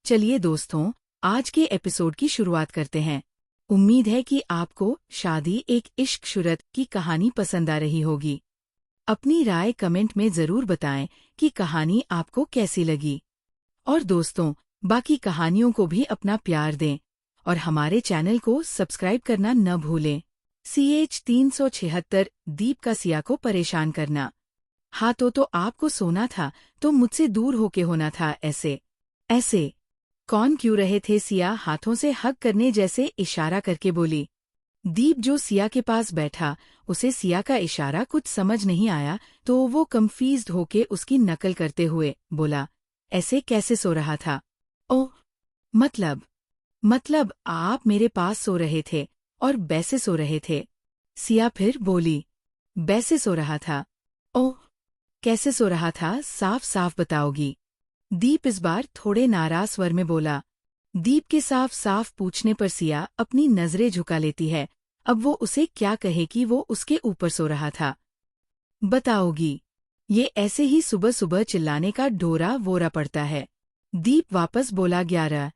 चलिए दोस्तों, आज के एपिसोड की शुरुआत करते हैं। उम्मीद है कि आपको शादी एक इश्क शुरत की कहानी पसंद आ रही होगी। अपनी राय कमेंट में जरूर बताएं कि कहानी आपको कैसी लगी। और दोस्तों, बाकी कहानियों को भी अपना प्यार दें और हमारे चैनल को सब्सक्राइब करना न भूलें। CH 376 दीप का सिया को परेशान करना। हाँ तो आपको सोना था तो मुझसे दूर होके होना था ऐसे कौन क्यों रहे थे? सिया हाथों से हग करने जैसे इशारा करके बोली। दीप जो सिया के पास बैठा, उसे सिया का इशारा कुछ समझ नहीं आया तो वो कंफ्यूज्ड होके उसकी नकल करते हुए बोला, ऐसे कैसे सो रहा था? ओह, मतलब आप मेरे पास सो रहे थे और बैसे सो रहे थे। सिया फिर बोली, बैसे सो रहा था? ओह, कैसे सो रहा था? साफ साफ बताओगी? दीप इस बार थोड़े नाराज स्वर में बोला। दीप के साफ साफ पूछने पर सिया अपनी नजरें झुका लेती है। अब वो उसे क्या कहे कि वो उसके ऊपर सो रहा था। बताओगी? ये ऐसे ही सुबह सुबह चिल्लाने का डोरा वोरा पड़ता है। दीप वापस बोला। 11।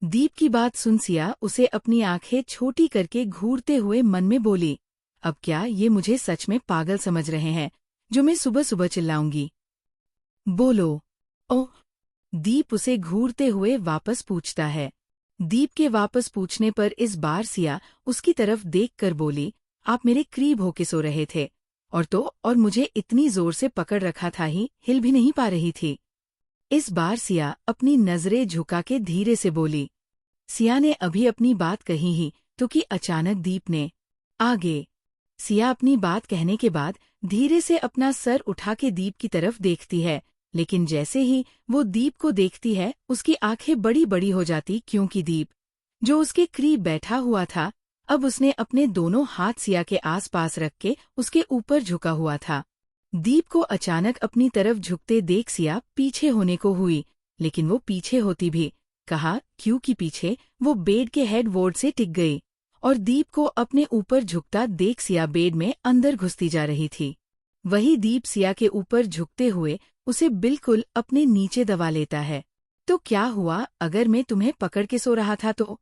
दीप की बात सुन सिया उसे अपनी आंखें छोटी करके घूरते हुए मन में बोली, अब क्या ये मुझे सच में पागल समझ रहे हैं जो मैं सुबह सुबह चिल्लाऊंगी? बोलो। ओह, दीप उसे घूरते हुए वापस पूछता है। दीप के वापस पूछने पर इस बार सिया उसकी तरफ देखकर बोली, आप मेरे करीब होके सो रहे थे और मुझे इतनी जोर से पकड़ रखा था ही हिल भी नहीं पा रही थी। इस बार सिया अपनी नजरें झुका के धीरे से बोली। सिया ने अभी अपनी बात कही ही तो कि अचानक दीप ने आगे। सिया अपनी बात कहने के बाद धीरे से अपना सर उठा के दीप की तरफ देखती है, लेकिन जैसे ही वो दीप को देखती है उसकी आंखें बड़ी बड़ी हो जाती, क्योंकि दीप जो उसके करीब बैठा हुआ था अब उसने अपने दोनों हाथ सिया के आसपास रख के उसके ऊपर झुका हुआ था। दीप को अचानक अपनी तरफ झुकते देख सिया पीछे होने को हुई, लेकिन वो पीछे होती भी कहा क्योंकि पीछे वो बेड के हेडबोर्ड से टिक गई और दीप को अपने ऊपर झुकता देख सिया बेड में अंदर घुसती जा रही थी। वही दीप सिया के ऊपर झुकते हुए उसे बिल्कुल अपने नीचे दबा लेता है। तो क्या हुआ अगर मैं तुम्हें पकड़ के सो रहा था तो?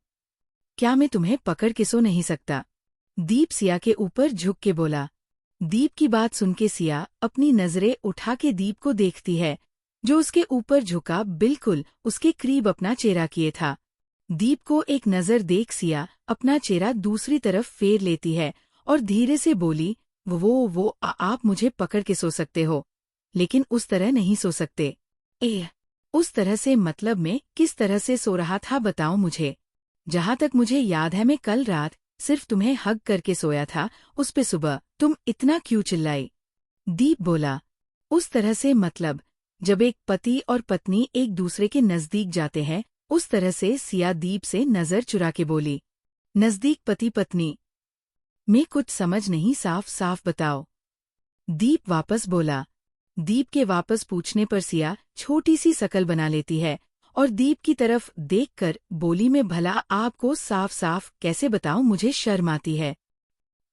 क्या मैं तुम्हें पकड़ के सो नहीं सकता? दीप सिया के ऊपर झुक के बोला। दीप की बात सुन के सिया अपनी नजरें उठा के दीप को देखती है, जो उसके ऊपर झुका बिल्कुल उसके करीब अपना चेहरा किए था। दीप को एक नजर देख सिया अपना चेहरा दूसरी तरफ फेर लेती है और धीरे से बोली, आप मुझे पकड़ के सो सकते हो, लेकिन उस तरह नहीं सो सकते। उस तरह से मतलब मैं किस तरह से सो रहा था बताओ मुझे? जहाँ तक मुझे याद है मैं कल रात सिर्फ तुम्हें हग करके सोया था, उस पे सुबह तुम इतना क्यों चिल्लाई? दीप बोला। उस तरह से मतलब जब एक पति और पत्नी एक दूसरे के नजदीक जाते हैं, उस तरह से। सिया दीप से नजर चुरा के बोली। नजदीक पति पत्नी? मैं कुछ समझ नहीं, साफ साफ बताओ। दीप वापस बोला। दीप के वापस पूछने पर सिया छोटी सी शकल बना लेती है और दीप की तरफ देखकर बोली, मैं भला आपको साफ साफ कैसे बताऊं, मुझे शर्म आती है।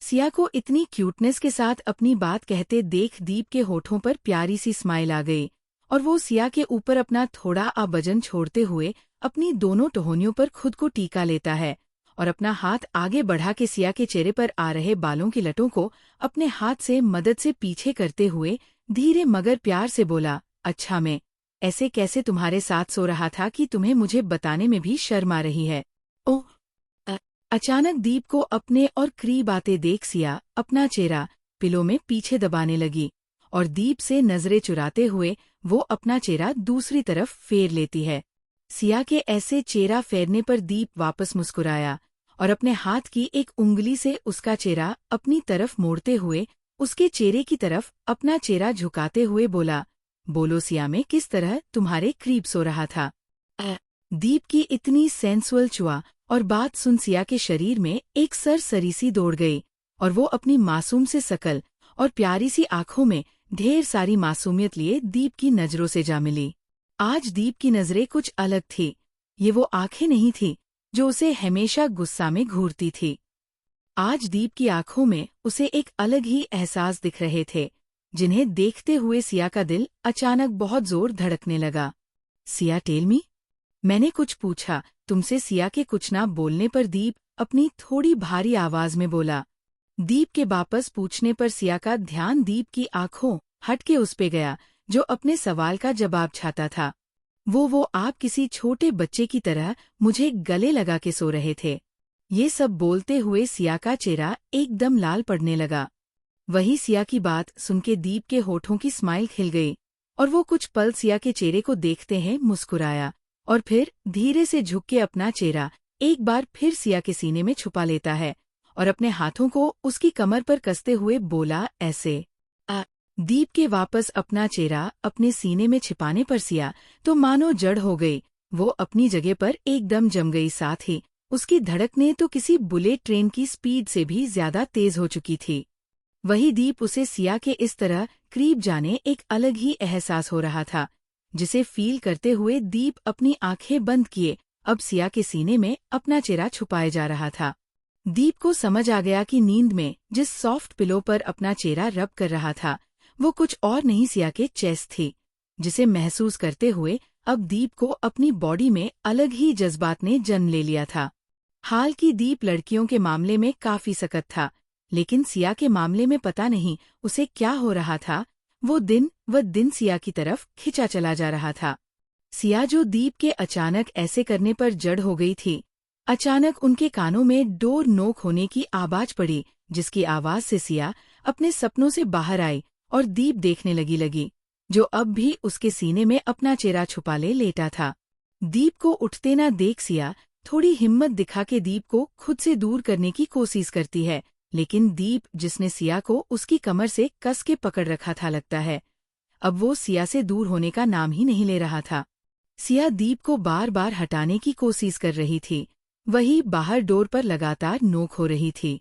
सिया को इतनी क्यूटनेस के साथ अपनी बात कहते देख दीप के होठों पर प्यारी सी स्माइल आ गई और वो सिया के ऊपर अपना थोड़ा वजन छोड़ते हुए अपनी दोनों टहनियों पर खुद को टीका लेता है और अपना हाथ आगे बढ़ा के सिया के चेहरे पर आ रहे बालों की लटों को अपने हाथ से मदद से पीछे करते हुए धीरे मगर प्यार से बोला, अच्छा मैं ऐसे कैसे तुम्हारे साथ सो रहा था कि तुम्हें मुझे बताने में भी शर्म आ रही है? ओह, अचानक दीप को अपने और करीब आते देख सिया अपना चेहरा पिलो में पीछे दबाने लगी और दीप से नजरें चुराते हुए वो अपना चेहरा दूसरी तरफ फेर लेती है। सिया के ऐसे चेहरा फेरने पर दीप वापस मुस्कुराया और अपने हाथ की एक उंगली से उसका चेहरा अपनी तरफ मोड़ते हुए उसके चेहरे की तरफ अपना चेहरा झुकाते हुए बोला, बोलो सिया मैं किस तरह तुम्हारे करीब सो रहा था? दीप की इतनी सेंसुअल चुआ और बात सुन सिया के शरीर में एक सरसरी सी दौड़ गई और वो अपनी मासूम से शकल और प्यारी सी आंखों में ढेर सारी मासूमियत लिए दीप की नजरों से जा मिली। आज दीप की नजरें कुछ अलग थी। ये वो आंखें नहीं थी जो उसे हमेशा गुस्सा में घूरती थी। आज दीप की आंखों में उसे एक अलग ही एहसास दिख रहे थे, जिन्हें देखते हुए सिया का दिल अचानक बहुत जोर धड़कने लगा। सिया टेल मी, मैंने कुछ पूछा तुमसे सिया के कुछ ना बोलने पर दीप अपनी थोड़ी भारी आवाज में बोला। दीप के वापस पूछने पर सिया का ध्यान दीप की आंखों हट के उस पे गया जो अपने सवाल का जवाब चाहता था। वो आप किसी छोटे बच्चे की तरह मुझे गले लगा के सो रहे थे। ये सब बोलते हुए सिया का चेहरा एकदम लाल पड़ने लगा। वही सिया की बात सुनके दीप के होठों की स्माइल खिल गई और वो कुछ पल सिया के चेहरे को देखते हैं मुस्कुराया और फिर धीरे से झुक के अपना चेहरा एक बार फिर सिया के सीने में छुपा लेता है और अपने हाथों को उसकी कमर पर कसते हुए बोला ऐसे दीप के वापस अपना चेहरा अपने सीने में छिपाने पर सिया तो मानो जड़ हो गई। वो अपनी जगह पर एकदम जम गई, साथ ही उसकी धड़कनें तो किसी बुलेट ट्रेन की स्पीड से भी ज्यादा तेज हो चुकी थी। वही दीप उसे सिया के इस तरह करीब जाने एक अलग ही एहसास हो रहा था, जिसे फील करते हुए दीप अपनी आंखें बंद किए अब सिया के सीने में अपना चेहरा छुपाए जा रहा था। दीप को समझ आ गया कि नींद में जिस सॉफ्ट पिलो पर अपना चेहरा रब कर रहा था वो कुछ और नहीं सिया के चेस्ट थी, जिसे महसूस करते हुए अब दीप को अपनी बॉडी में अलग ही जज्बात ने जन्म ले लिया था। हाल की दीप लड़कियों के मामले में काफी सख्त था, लेकिन सिया के मामले में पता नहीं उसे क्या हो रहा था। वो दिन सिया की तरफ खिंचा चला जा रहा था। सिया जो दीप के अचानक ऐसे करने पर जड़ हो गई थी, अचानक उनके कानों में डोर नोक होने की आवाज पड़ी, जिसकी आवाज से सिया अपने सपनों से बाहर आई और दीप देखने लगी जो अब भी उसके सीने में अपना चेहरा छुपा ले लेटा था। दीप को उठते ना देख सिया थोड़ी हिम्मत दिखा के दीप को खुद से दूर करने की कोशिश करती है, लेकिन दीप जिसने सिया को उसकी कमर से कस के पकड़ रखा था, लगता है अब वो सिया से दूर होने का नाम ही नहीं ले रहा था। सिया दीप को बार बार हटाने की कोशिश कर रही थी, वही बाहर डोर पर लगातार नोक हो रही थी,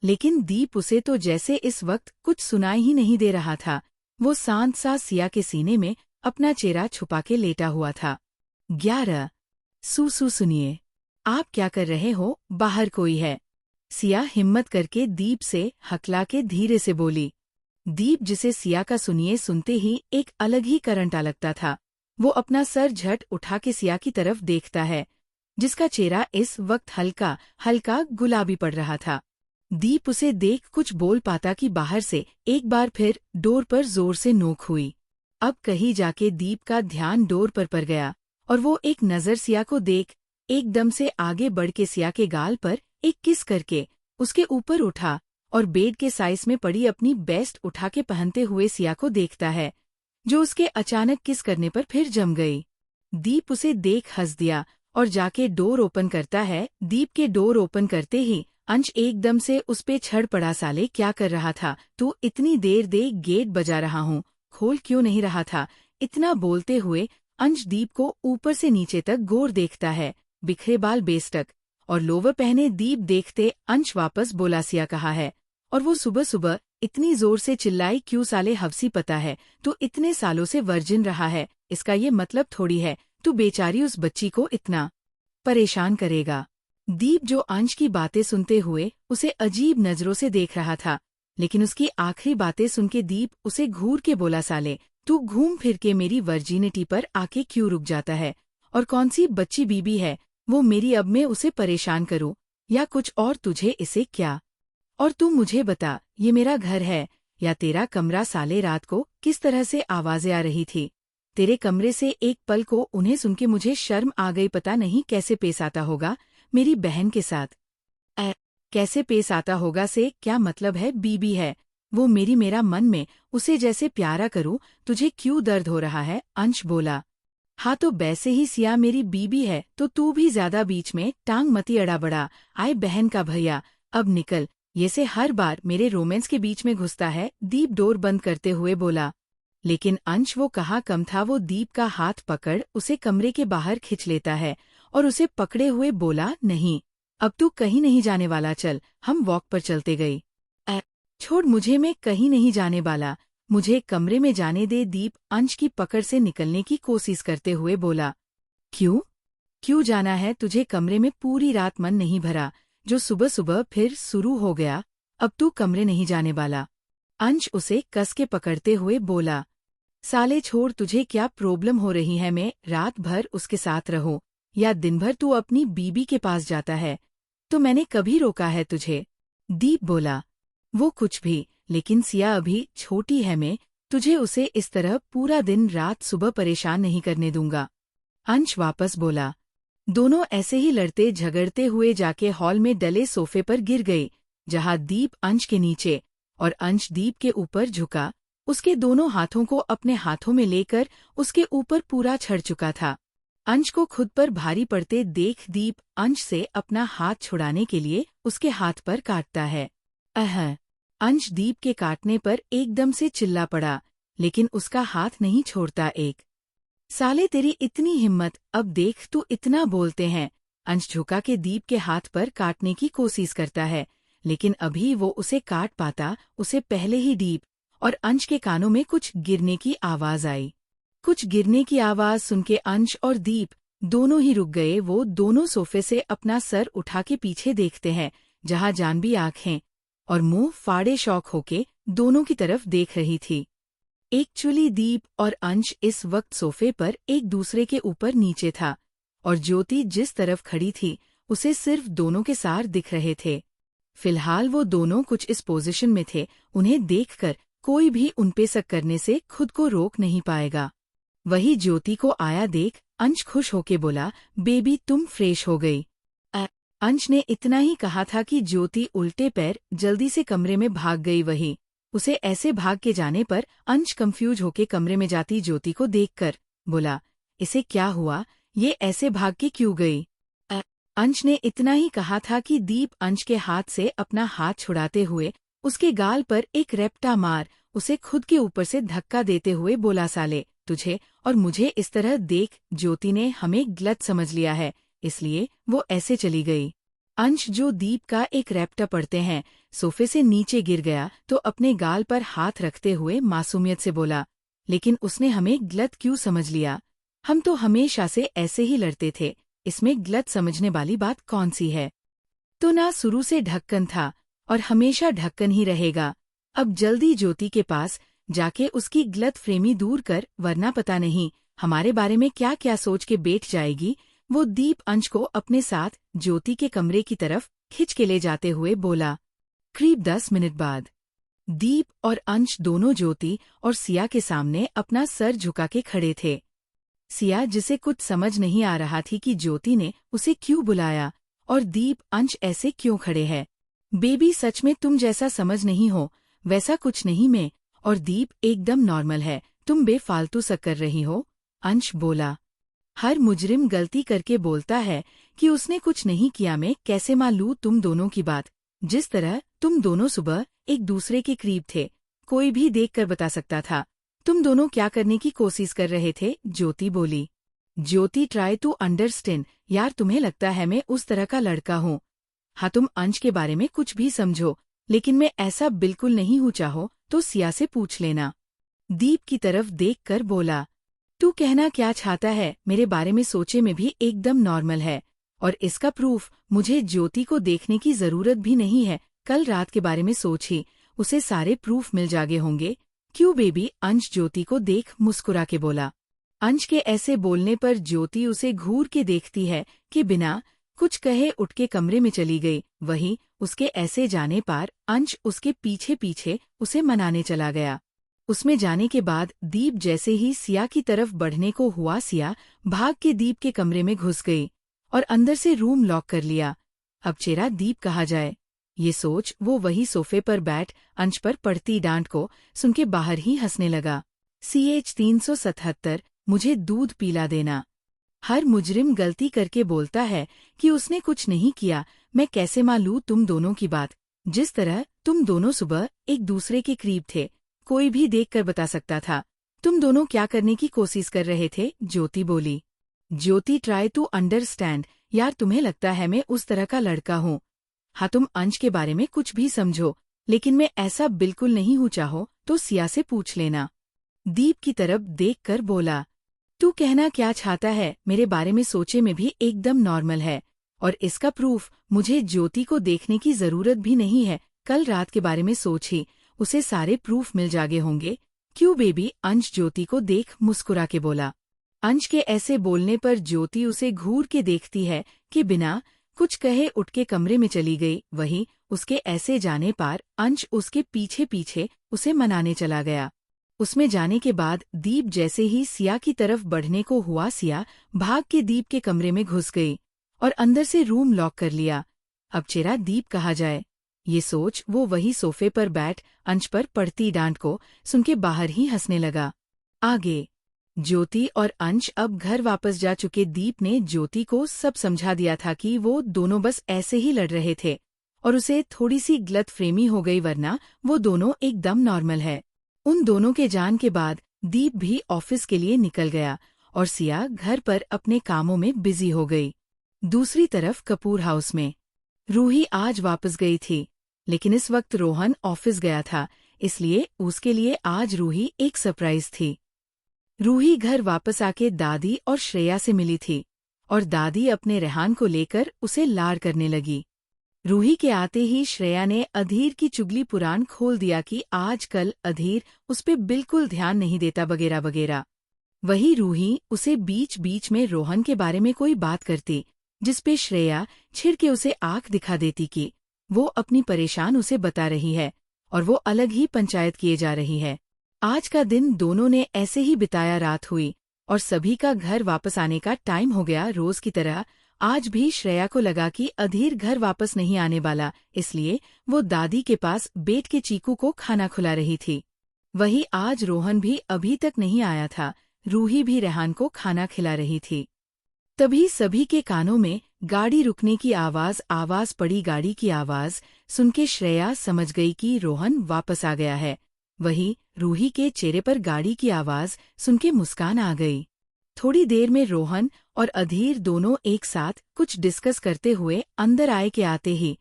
लेकिन दीप उसे तो जैसे इस वक्त कुछ सुनाई ही नहीं दे रहा था। वो शांत सा सिया के सीने में अपना चेहरा छुपा के लेटा हुआ था। 11 सुनिए, आप क्या कर रहे हो, बाहर कोई है। सिया हिम्मत करके दीप से हकला के धीरे से बोली। दीप जिसे सिया का सुनिए सुनते ही एक अलग ही करंटा लगता था। वो अपना सर झट उठा के सिया की तरफ देखता है, जिसका चेहरा इस वक्त हल्का हल्का गुलाबी पड़ रहा था। दीप उसे देख कुछ बोल पाता कि बाहर से एक बार फिर डोर पर जोर से नोक हुई। अब कहीं जाके दीप का ध्यान डोर पर पड़ गया और वो एक नजर सिया को देख एकदम से आगे बढ़ के सिया के गाल पर एक किस करके उसके ऊपर उठा और बेड के साइज में पड़ी अपनी बेस्ट उठा के पहनते हुए सिया को देखता है, जो उसके अचानक किस करने पर फिर जम गई। दीप उसे देख हंस दिया और जाके डोर ओपन करता है। दीप के डोर ओपन करते ही अंश एकदम से उस पे छड़ पड़ा। साले क्या कर रहा था तू, इतनी देर दे गेट बजा रहा हूँ, खोल क्यों नहीं रहा था। इतना बोलते हुए अंश दीप को ऊपर से नीचे तक गौर देखता है। बिखरे बाल, बेस्टक और लोवर पहने दीप देखते अंश वापस बोला सिया कहा है, और वो सुबह सुबह इतनी जोर से चिल्लाई क्यों साले, हवसी पता है तू इतने सालों से वर्जिन रहा है, इसका ये मतलब थोड़ी है तू बेचारी उस बच्ची को इतना परेशान करेगा। दीप जो अंश की बातें सुनते हुए उसे अजीब नजरों से देख रहा था, लेकिन उसकी आखिरी बातें सुनके दीप उसे घूर के बोला, साले तू घूम फिर के मेरी वर्जिनिटी पर आके क्यों रुक जाता है, और कौन सी बच्ची बीबी है वो मेरी, अब मैं उसे परेशान करूं या कुछ और, तुझे इसे क्या। और तू मुझे बता, ये मेरा घर है या तेरा कमरा। साले रात को किस तरह से आवाजें आ रही थी तेरे कमरे से, एक पल को उन्हें सुनके मुझे शर्म आ गई। पता नहीं कैसे पेश आता होगा मेरी बहन के साथ। कैसे पेश आता होगा से क्या मतलब है, बीबी है वो मेरी, मेरा मन में उसे जैसे प्यारा करूं, तुझे क्यों दर्द हो रहा है। अंश बोला, हाँ तो वैसे ही सिया मेरी बीबी है तो तू भी ज्यादा बीच में टांग मती अड़ा बड़ा। आए बहन का भैया अब निकल, ये से हर बार मेरे रोमांस के बीच में घुसता है। दीप डोर बंद करते हुए बोला, लेकिन अंश वो कहाँ कम था। वो दीप का हाथ पकड़ उसे कमरे के बाहर खिंच लेता है और उसे पकड़े हुए बोला, नहीं अब तू कहीं नहीं जाने वाला, चल हम वॉक पर चलते गई। छोड़ मुझे, मैं कहीं नहीं जाने वाला, मुझे कमरे में जाने दे। दीप अंश की पकड़ से निकलने की कोशिश करते हुए बोला, क्यों जाना है तुझे, कमरे में पूरी रात मन नहीं भरा जो सुबह सुबह फिर शुरू हो गया, अब तू कमरे नहीं जाने वाला। अंश उसे कस के पकड़ते हुए बोला, साले छोड़, तुझे क्या प्रॉब्लम हो रही है? मैं रात भर उसके साथ रहूं या दिन भर तू अपनी बीबी के पास जाता है? तो मैंने कभी रोका है तुझे? दीप बोला, वो कुछ भी, लेकिन सिया अभी छोटी है, मैं तुझे उसे इस तरह पूरा दिन रात सुबह परेशान नहीं करने दूंगा। अंश वापस बोला। दोनों ऐसे ही लड़ते झगड़ते हुए जाके हॉल में डले सोफे पर गिर गई, जहां दीप अंश के नीचे और अंश दीप के ऊपर झुका, उसके दोनों हाथों को अपने हाथों में लेकर उसके ऊपर पूरा चढ़ चुका था। अंश को खुद पर भारी पड़ते देख दीप अंश से अपना हाथ छुड़ाने के लिए उसके हाथ पर काटता है। अंश दीप के काटने पर एकदम से चिल्ला पड़ा, लेकिन उसका हाथ नहीं छोड़ता। एक साले, तेरी इतनी हिम्मत, अब देख तू इतना बोलते हैं। अंश झुका के दीप के हाथ पर काटने की कोशिश करता है, लेकिन अभी वो उसे काट पाता उसे पहले ही दीप और अंश के कानों में कुछ गिरने की आवाज आई। कुछ गिरने की आवाज सुन के अंश और दीप दोनों ही रुक गए। वो दोनों सोफे से अपना सर उठा के पीछे देखते हैं, जहां जानवी आंखें और मुंह फाड़े शौक होके दोनों की तरफ देख रही थी। एक्चुअली दीप और अंश इस वक्त सोफे पर एक दूसरे के ऊपर नीचे था, और ज्योति जिस तरफ खड़ी थी उसे सिर्फ दोनों के सार दिख रहे थे। फिलहाल वो दोनों कुछ इस पोजीशन में थे, उन्हें देखकर कोई भी उनपे शक करने से खुद को रोक नहीं पाएगा। वही ज्योति को आया देख अंश खुश होके बोला, बेबी तुम फ्रेश हो गई। अंश ने इतना ही कहा था कि ज्योति उल्टे पैर जल्दी से कमरे में भाग गई। वही उसे ऐसे भाग के जाने पर अंश कंफ्यूज होके कमरे में जाती ज्योति को देखकर बोला, इसे क्या हुआ, ये ऐसे भाग के क्यों गई? अंश ने इतना ही कहा था कि दीप अंश के हाथ से अपना हाथ छुड़ाते हुए उसके गाल पर एक रैप्टा मार उसे खुद के ऊपर से धक्का देते हुए बोला, साले तुझे और मुझे इस तरह देख ज्योति ने हमें गलत समझ लिया है, इसलिए वो ऐसे चली गई। अंश, जो दीप का एक रैप्टा पढ़ते हैं, सोफे से नीचे गिर गया तो अपने गाल पर हाथ रखते हुए मासूमियत से बोला, लेकिन उसने हमें गलत क्यों समझ लिया? हम तो हमेशा से ऐसे ही लड़ते थे, इसमें गलत समझने वाली बात कौन सी है? तो ना शुरू से ढक्कन था और हमेशा ढक्कन ही रहेगा। अब जल्दी ज्योति के पास जाके उसकी गलत फ्रेमी दूर कर, वरना पता नहीं हमारे बारे में क्या क्या सोच के बैठ जाएगी। वो दीप अंश को अपने साथ ज्योति के कमरे की तरफ खिंच के ले जाते हुए बोला। करीब 10 मिनट बाद दीप और अंश दोनों ज्योति और सिया के सामने अपना सर झुका के खड़े थे। सिया, जिसे कुछ समझ नहीं आ रहा थी कि ज्योति ने उसे क्यों बुलाया और दीप अंश ऐसे क्यों खड़े हैं। बेबी, सच में तुम जैसा समझ नहीं हो वैसा कुछ नहीं, मैं और दीप एकदम नॉर्मल है, तुम बेफालतू सा कर रही हो। अंश बोला, हर मुजरिम गलती करके बोलता है कि उसने कुछ नहीं किया, मैं कैसे मान लूं तुम दोनों की बात? जिस तरह तुम दोनों सुबह एक दूसरे के करीब थे, कोई भी देखकर बता सकता था तुम दोनों क्या करने की कोशिश कर रहे थे। ज्योति बोली। ज्योति, ट्राई टू अंडरस्टैंड यार, तुम्हें लगता है मैं उस तरह का लड़का हूँ? हाँ, तुम अंश के बारे में कुछ भी समझो, लेकिन मैं ऐसा बिल्कुल नहीं हूँ, चाहो तो सिया से पूछ लेना। दीप की तरफ देखकर बोला, तू कहना क्या चाहता है? मेरे बारे में सोचे में भी एकदम नॉर्मल है, और इसका प्रूफ मुझे ज्योति को देखने की जरूरत भी नहीं है। कल रात के बारे में सोच ही उसे सारे प्रूफ मिल जागे होंगे। क्यों बेबी? अंश ज्योति को देख मुस्कुरा के बोला। अंश के ऐसे बोलने पर ज्योति उसे घूर के देखती है कि बिना कुछ कहे उठ के कमरे में चली गई। वहीं उसके ऐसे जाने पर अंश उसके पीछे पीछे उसे मनाने चला गया। उसमें जाने के बाद दीप जैसे ही सिया की तरफ बढ़ने को हुआ, सिया भाग के दीप के कमरे में घुस गई और अंदर से रूम लॉक कर लिया। अब चेहरा दीप कहा जाए, ये सोच वो वही सोफे पर बैठ अंश पर पड़ती डांट को सुन के बाहर ही हंसने लगा। CH 377, मुझे दूध पिला देना। हर मुजरिम गलती करके बोलता है कि उसने कुछ नहीं किया, मैं कैसे मान लूं तुम दोनों की बात? जिस तरह तुम दोनों सुबह एक दूसरे के करीब थे, कोई भी देखकर बता सकता था तुम दोनों क्या करने की कोशिश कर रहे थे। ज्योति बोली। ज्योति, ट्राई टू अंडरस्टैंड यार, तुम्हें लगता है मैं उस तरह का लड़का हूँ? हाँ, तुम अंश के बारे में कुछ भी समझो, लेकिन मैं ऐसा बिल्कुल नहीं हूँ, चाहो तो सिया से पूछ लेना। दीप की तरफ देखकर बोला, तू कहना क्या चाहता है? मेरे बारे में सोचे में भी एकदम नॉर्मल है, और इसका प्रूफ मुझे ज्योति को देखने की जरूरत भी नहीं है। कल रात के बारे में सोच ही उसे सारे प्रूफ मिल जागे होंगे। क्यों बेबी? अंश ज्योति को देख मुस्कुरा के बोला। अंश के ऐसे बोलने पर ज्योति उसे घूर के देखती है कि बिना कुछ कहे उठ के कमरे में चली गई। वहीं उसके ऐसे जाने पर अंश उसके पीछे पीछे उसे मनाने चला गया। उसमें जाने के बाद दीप जैसे ही सिया की तरफ बढ़ने को हुआ, सिया भाग के दीप के कमरे में घुस गई और अंदर से रूम लॉक कर लिया। अब चेहरा दीप कहा जाए, ये सोच वो वही सोफे पर बैठ अंश पर पड़ती डांट को सुन के बाहर ही हंसने लगा। आगे ज्योति और अंश अब घर वापस जा चुके। दीप ने ज्योति को सब समझा दिया था कि वो दोनों बस ऐसे ही लड़ रहे थे और उसे थोड़ी सी गलतफहमी हो गई, वरना वो दोनों एकदम नॉर्मल है। उन दोनों के जान के बाद दीप भी ऑफिस के लिए निकल गया और सिया घर पर अपने कामों में बिजी हो गई। दूसरी तरफ कपूर हाउस में रूही आज वापस गई थी, लेकिन इस वक्त रोहन ऑफिस गया था, इसलिए उसके लिए आज रूही एक सरप्राइज थी। रूही घर वापस आके दादी और श्रेया से मिली थी और दादी अपने रेहान को लेकर उसे लाड करने लगी। रूही के आते ही श्रेया ने अधीर की चुगली पुराण खोल दिया कि आजकल अधीर उस पे बिल्कुल ध्यान नहीं देता वगैरह वगैरह। वही रूही उसे बीच बीच में रोहन के बारे में कोई बात करती, जिसपे श्रेया छिड़ के उसे आंख दिखा देती कि वो अपनी परेशान उसे बता रही है और वो अलग ही पंचायत किए जा रही है। आज का दिन दोनों ने ऐसे ही बिताया। रात हुई और सभी का घर वापस आने का टाइम हो गया। रोज की तरह आज भी श्रेया को लगा कि अधीर घर वापस नहीं आने वाला, इसलिए वो दादी के पास बैठ के चीकू को खाना खिला रही थी। वही आज रोहन भी अभी तक नहीं आया था। रूही भी रेहान को खाना खिला रही थी। तभी सभी के कानों में गाड़ी रुकने की आवाज पड़ी। गाड़ी की आवाज सुन के श्रेया समझ गई कि रोहन वापस आ गया है। वही रूही के चेहरे पर गाड़ी की आवाज सुन के मुस्कान आ गई। थोड़ी देर में रोहन और अधीर दोनों एक साथ कुछ डिस्कस करते हुए अंदर आए के आते ही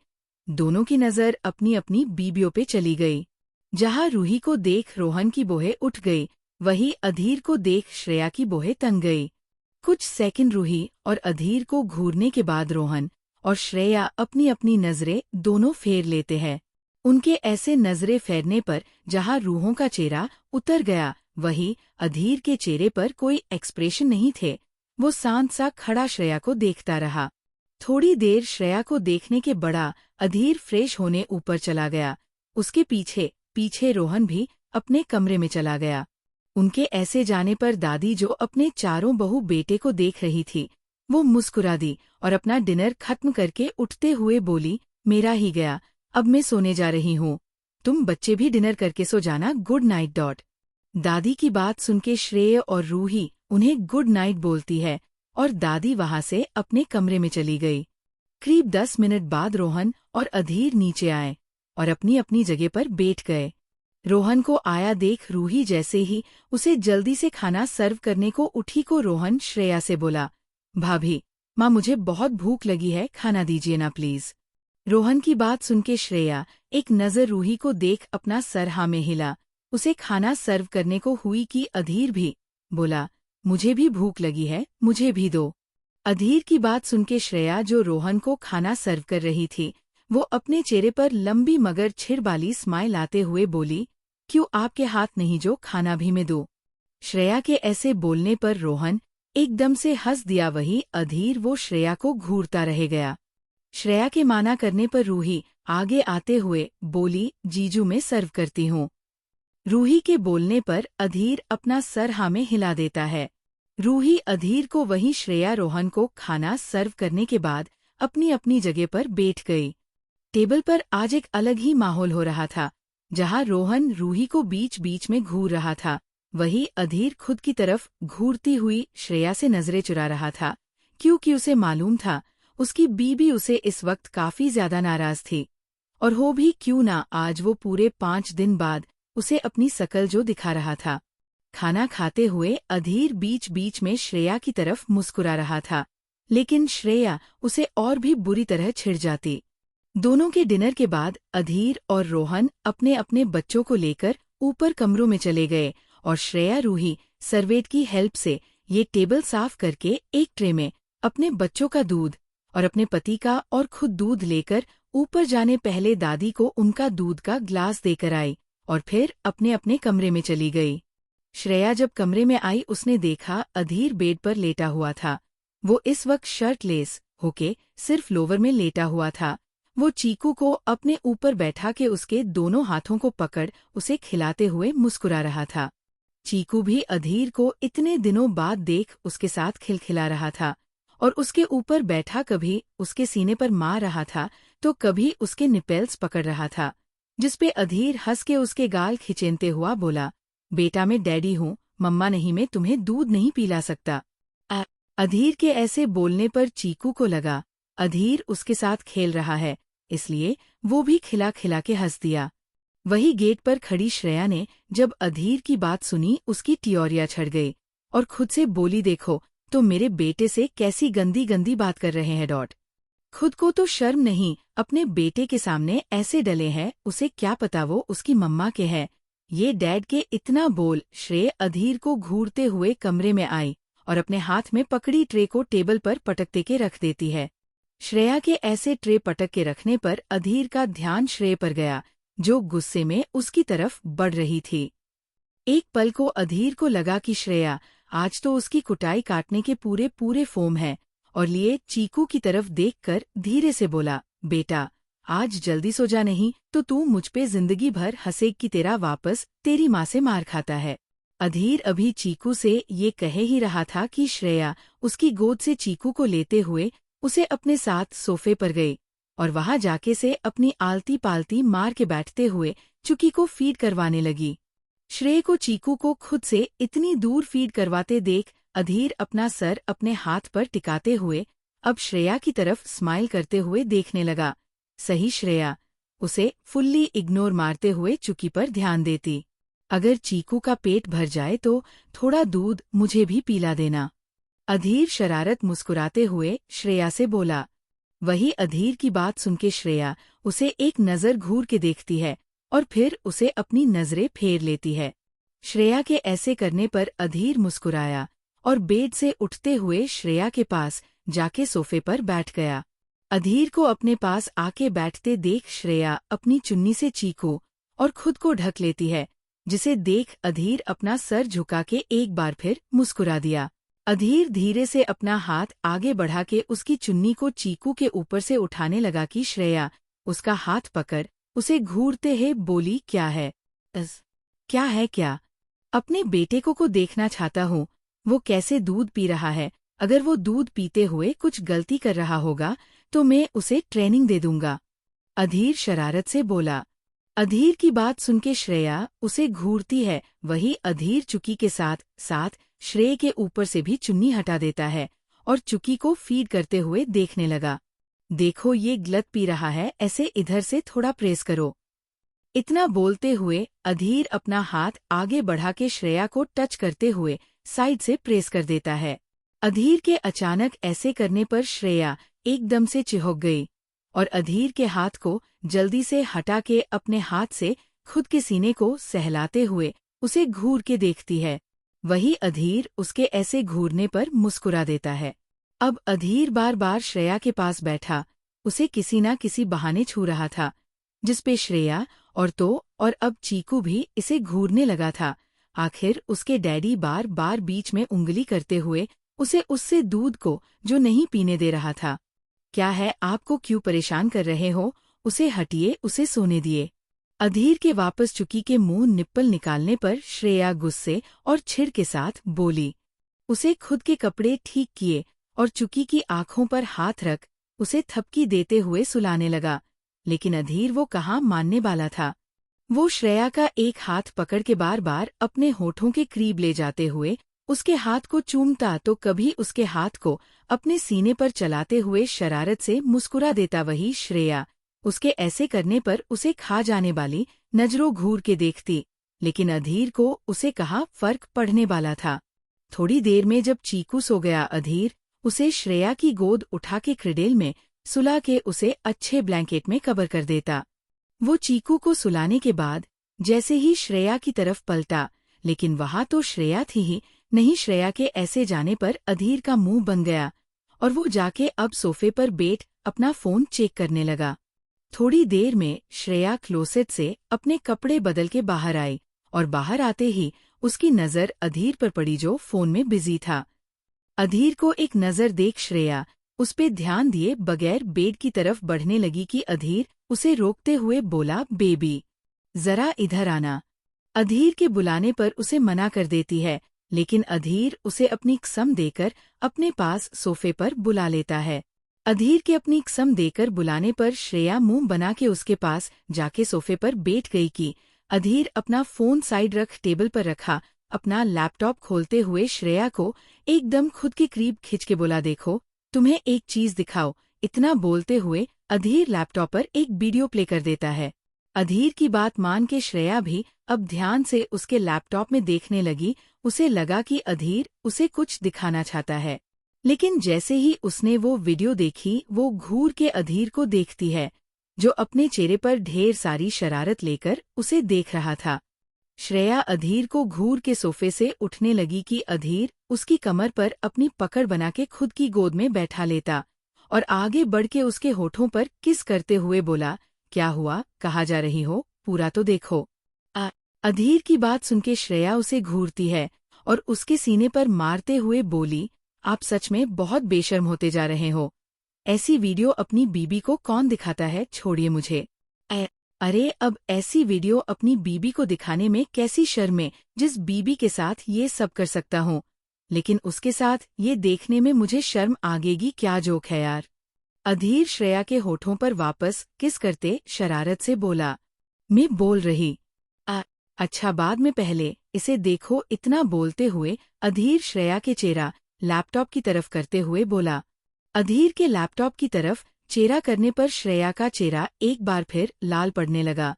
दोनों की नजर अपनी अपनी बीबियों पे चली गई। जहां रूही को देख रोहन की बोहे उठ गई, वही अधीर को देख श्रेया की बोहे तंग गई। कुछ सेकंड रूही और अधीर को घूरने के बाद रोहन और श्रेया अपनी अपनी नजरें दोनों फेर लेते हैं। उनके ऐसे नजरें फेरने पर जहां रूहों का चेहरा उतर गया, वही अधीर के चेहरे पर कोई एक्सप्रेशन नहीं थे। वो शांत सा खड़ा श्रेया को देखता रहा। थोड़ी देर श्रेया को देखने के बड़ा अधीर फ्रेश होने ऊपर चला गया। उसके पीछे पीछे रोहन भी अपने कमरे में चला गया। उनके ऐसे जाने पर दादी, जो अपने चारों बहू बेटे को देख रही थी, वो मुस्कुरा दी और अपना डिनर खत्म करके उठते हुए बोली, मेरा ही गया, अब मैं सोने जा रही हूँ। तुम बच्चे भी डिनर करके सो जाना, गुड नाइट डॉट। दादी की बात सुन के श्रेय और रूही उन्हें गुड नाइट बोलती है और दादी वहां से अपने कमरे में चली गई। करीब 10 मिनट बाद रोहन और अधीर नीचे आए और अपनी अपनी जगह पर बैठ गए। रोहन को आया देख रूही जैसे ही उसे जल्दी से खाना सर्व करने को उठी को रोहन श्रेया से बोला, भाभी माँ मुझे बहुत भूख लगी है, खाना दीजिए ना प्लीज। रोहन की बात सुन के श्रेया एक नजर रूही को देख अपना सर हाँ में हिला। उसे खाना सर्व करने को हुई कि अधीर भी बोला, मुझे भी भूख लगी है, मुझे भी दो। अधीर की बात सुन के श्रेया, जो रोहन को खाना सर्व कर रही थी, वो अपने चेहरे पर लंबी मगर छिड़ वाली स्माइल आते हुए बोली, क्यों आपके हाथ नहीं जो खाना भी मैं दूं। श्रेया के ऐसे बोलने पर रोहन एकदम से हंस दिया। वही अधीर वो श्रेया को घूरता रह गया। श्रेया के माना करने पर रूही आगे आते हुए बोली, जीजू मैं सर्व करती हूँ। रूही के बोलने पर अधीर अपना सर हाँ में हिला देता है। रूही अधीर को वही श्रेया रोहन को खाना सर्व करने के बाद अपनी अपनी जगह पर बैठ गई। टेबल पर आज एक अलग ही माहौल हो रहा था। जहां रोहन रूही को बीच बीच में घूर रहा था, वही अधीर खुद की तरफ घूरती हुई श्रेया से नजरें चुरा रहा था, क्योंकि उसे मालूम था उसकी बीबी उसे इस वक्त काफी ज्यादा नाराज थी। और हो भी क्यों ना, आज वो पूरे 5 दिन बाद उसे अपनी शकल जो दिखा रहा था। खाना खाते हुए अधीर बीच बीच में श्रेया की तरफ मुस्कुरा रहा था, लेकिन श्रेया उसे और भी बुरी तरह छिड़ जाती। दोनों के डिनर के बाद अधीर और रोहन अपने अपने बच्चों को लेकर ऊपर कमरों में चले गए और श्रेया रूही सर्वेंट की हेल्प से ये टेबल साफ करके एक ट्रे में अपने बच्चों का दूध और अपने पति का और खुद दूध लेकर ऊपर जाने पहले दादी को उनका दूध का ग्लास देकर आई और फिर अपने अपने कमरे में चली गई। श्रेया जब कमरे में आई उसने देखा अधीर बेड पर लेटा हुआ था। वो इस वक्त शर्टलेस होके सिर्फ लोवर में लेटा हुआ था। वो चीकू को अपने ऊपर बैठा के उसके दोनों हाथों को पकड़ उसे खिलाते हुए मुस्कुरा रहा था। चीकू भी अधीर को इतने दिनों बाद देख उसके साथ खिलखिला रहा था और उसके ऊपर बैठा कभी उसके सीने पर मार रहा था तो कभी उसके निपेल्स पकड़ रहा था, जिसपे अधीर हंस के उसके गाल खिंचेंते हुआ बोला, बेटा मैं डैडी हूँ, मम्मा नहीं, मैं तुम्हें दूध नहीं पिला सकता। अधीर के ऐसे बोलने पर चीकू को लगा अधीर उसके साथ खेल रहा है, इसलिए वो भी खिला खिला के हंस दिया। वही गेट पर खड़ी श्रेया ने जब अधीर की बात सुनी उसकी टियोरिया छड़ गई और खुद से बोली, देखो तो मेरे बेटे से कैसी गंदी गंदी बात कर रहे हैं। खुद को तो शर्म नहीं, अपने बेटे के सामने ऐसे डले हैं, उसे क्या पता वो उसकी मम्मा के हैं। ये डैड के इतना बोल श्रेय अधीर को घूरते हुए कमरे में आई और अपने हाथ में पकड़ी ट्रे को टेबल पर पटकते के रख देती है। श्रेया के ऐसे ट्रे पटक के रखने पर अधीर का ध्यान श्रेय पर गया, जो गुस्से में उसकी तरफ बढ़ रही थी। एक पल को अधीर को लगा कि श्रेया आज तो उसकी कुटाई काटने के पूरे पूरे फोम है और लिए चीकू की तरफ देखकर धीरे से बोला, बेटा आज जल्दी सो जा, नहीं तो तू मुझ पे जिंदगी भर हंसेग कि तेरा वापस तेरी माँ से मार खाता है। अधीर अभी चीकू से ये कहे ही रहा था कि श्रेया उसकी गोद से चीकू को लेते हुए उसे अपने साथ सोफे पर गई और वहां जाके से अपनी आलती पालती मार के बैठते हुए चुकी को फीड करवाने लगी। श्रेय को चीकू को खुद से इतनी दूर फीड करवाते देख अधीर अपना सर अपने हाथ पर टिकाते हुए अब श्रेया की तरफ स्माइल करते हुए देखने लगा। सही श्रेया उसे फुल्ली इग्नोर मारते हुए चुकी पर ध्यान देती। अगर चीकू का पेट भर जाए तो थोड़ा दूध मुझे भी पिला देना। अधीर शरारत मुस्कुराते हुए श्रेया से बोला। वही अधीर की बात सुनके श्रेया उसे एक नज़र घूर के देखती है और फिर उसे अपनी नजरें फेर लेती है। श्रेया के ऐसे करने पर अधीर मुस्कुराया और बेड से उठते हुए श्रेया के पास जाके सोफे पर बैठ गया। अधीर को अपने पास आके बैठते देख श्रेया अपनी चुन्नी से चीकू और खुद को ढक लेती है, जिसे देख अधीर अपना सर झुका के एक बार फिर मुस्कुरा दिया। अधीर धीरे से अपना हाथ आगे बढ़ा के उसकी चुन्नी को चीकू के ऊपर से उठाने लगा कि श्रेया उसका हाथ पकड़ उसे घूरते ही बोली, क्या है? क्या है क्या? अपने बेटे को देखना चाहता हूँ, वो कैसे दूध पी रहा है। अगर वो दूध पीते हुए कुछ गलती कर रहा होगा तो मैं उसे ट्रेनिंग दे दूंगा। अधीर शरारत से बोला। अधीर की बात सुनके श्रेया उसे घूरती है, वही अधीर चुकी के साथ साथ श्रेय के ऊपर से भी चुन्नी हटा देता है और चुकी को फीड करते हुए देखने लगा। देखो ये गलत पी रहा है, ऐसे इधर से थोड़ा प्रेस करो। इतना बोलते हुए अधीर अपना हाथ आगे बढ़ा के श्रेया को टच करते हुए साइड से प्रेस कर देता है। अधीर के अचानक ऐसे करने पर श्रेया एकदम से चिढ़ गई और अधीर के हाथ को जल्दी से हटा के अपने हाथ से खुद के सीने को सहलाते हुए उसे घूर के देखती है। वही अधीर उसके ऐसे घूरने पर मुस्कुरा देता है। अब अधीर बार बार श्रेया के पास बैठा उसे किसी न किसी बहाने छू रहा था, जिसपे श्रेया और अब चीकू भी इसे घूरने लगा था। आखिर उसके डैडी बार बार बीच में उंगली करते हुए उसे उससे दूध को जो नहीं पीने दे रहा था। क्या है, आपको क्यों परेशान कर रहे हो? उसे हटिए, उसे सोने दिए। अधीर के वापस चुकी के मुंह निप्पल निकालने पर श्रेया गुस्से और छिड़ के साथ बोली। उसे खुद के कपड़े ठीक किए और चुकी की आंखों पर हाथ रख उसे थपकी देते हुए सुलाने लगा, लेकिन अधीर वो कहाँ मानने वाला था। वो श्रेया का एक हाथ पकड़ के बार बार अपने होठों के करीब ले जाते हुए उसके हाथ को चूमता तो कभी उसके हाथ को अपने सीने पर चलाते हुए शरारत से मुस्कुरा देता। वही श्रेया उसके ऐसे करने पर उसे खा जाने वाली नजरों घूर के देखती, लेकिन अधीर को उसे कहाँ फर्क पड़ने वाला था। थोड़ी देर में जब चीकू सो गया, अधीर उसे श्रेया की गोद उठा के क्रिडेल में सुला के उसे अच्छे ब्लैंकेट में कवर कर देता। वो चीकू को सुलाने के बाद जैसे ही श्रेया की तरफ पलटा, लेकिन वहां तो श्रेया थी ही नहीं। श्रेया के ऐसे जाने पर अधीर का मुंह बन गया और वो जाके अब सोफे पर बैठ अपना फोन चेक करने लगा। थोड़ी देर में श्रेया क्लोसेट से अपने कपड़े बदल के बाहर आई और बाहर आते ही उसकी नज़र अधीर पर पड़ी जो फ़ोन में बिजी था। अधीर को एक नज़र देख श्रेया उस पे ध्यान दिए बगैर बेड की तरफ बढ़ने लगी कि अधीर उसे रोकते हुए बोला, बेबी जरा इधर आना। अधीर के बुलाने पर उसे मना कर देती है, लेकिन अधीर उसे अपनी कसम देकर अपने पास सोफे पर बुला लेता है। अधीर के अपनी कसम देकर बुलाने पर श्रेया मुंह बना के उसके पास जाके सोफे पर बैठ गई कि अधीर अपना फोन साइड रख टेबल पर रखा, अपना लैपटॉप खोलते हुए श्रेया को एकदम खुद के करीब खिंच के बोला, देखो तुम्हें एक चीज दिखाओ। इतना बोलते हुए अधीर लैपटॉप पर एक वीडियो प्ले कर देता है। अधीर की बात मान के श्रेया भी अब ध्यान से उसके लैपटॉप में देखने लगी। उसे लगा कि अधीर उसे कुछ दिखाना चाहता है, लेकिन जैसे ही उसने वो वीडियो देखी वो घूर के अधीर को देखती है, जो अपने चेहरे पर ढेर सारी शरारत लेकर उसे देख रहा था। श्रेया अधीर को घूर के सोफे से उठने लगी कि अधीर उसकी कमर पर अपनी पकड़ बना के खुद की गोद में बैठा लेता और आगे बढ़ के उसके होठों पर किस करते हुए बोला, क्या हुआ, कहाँ जा रही हो, पूरा तो देखो। अधीर की बात सुनके श्रेया उसे घूरती है और उसके सीने पर मारते हुए बोली, आप सच में बहुत बेशर्म होते जा रहे हो। ऐसी वीडियो अपनी बीबी को कौन दिखाता है, छोड़िए मुझे। अरे अब ऐसी वीडियो अपनी बीबी को दिखाने में कैसी शर्म है, जिस बीबी के साथ ये सब कर सकता हूँ, लेकिन उसके साथ ये देखने में मुझे शर्म आगेगी, क्या जोक है यार। अधीर श्रेया के होठों पर वापस किस करते शरारत से बोला, मैं बोल रही। अच्छा बाद में पहले इसे देखो। इतना बोलते हुए अधीर श्रेया के चेहरा लैपटॉप की तरफ करते हुए बोला। अधीर के लैपटॉप की तरफ चेहरा करने पर श्रेया का चेहरा एक बार फिर लाल पड़ने लगा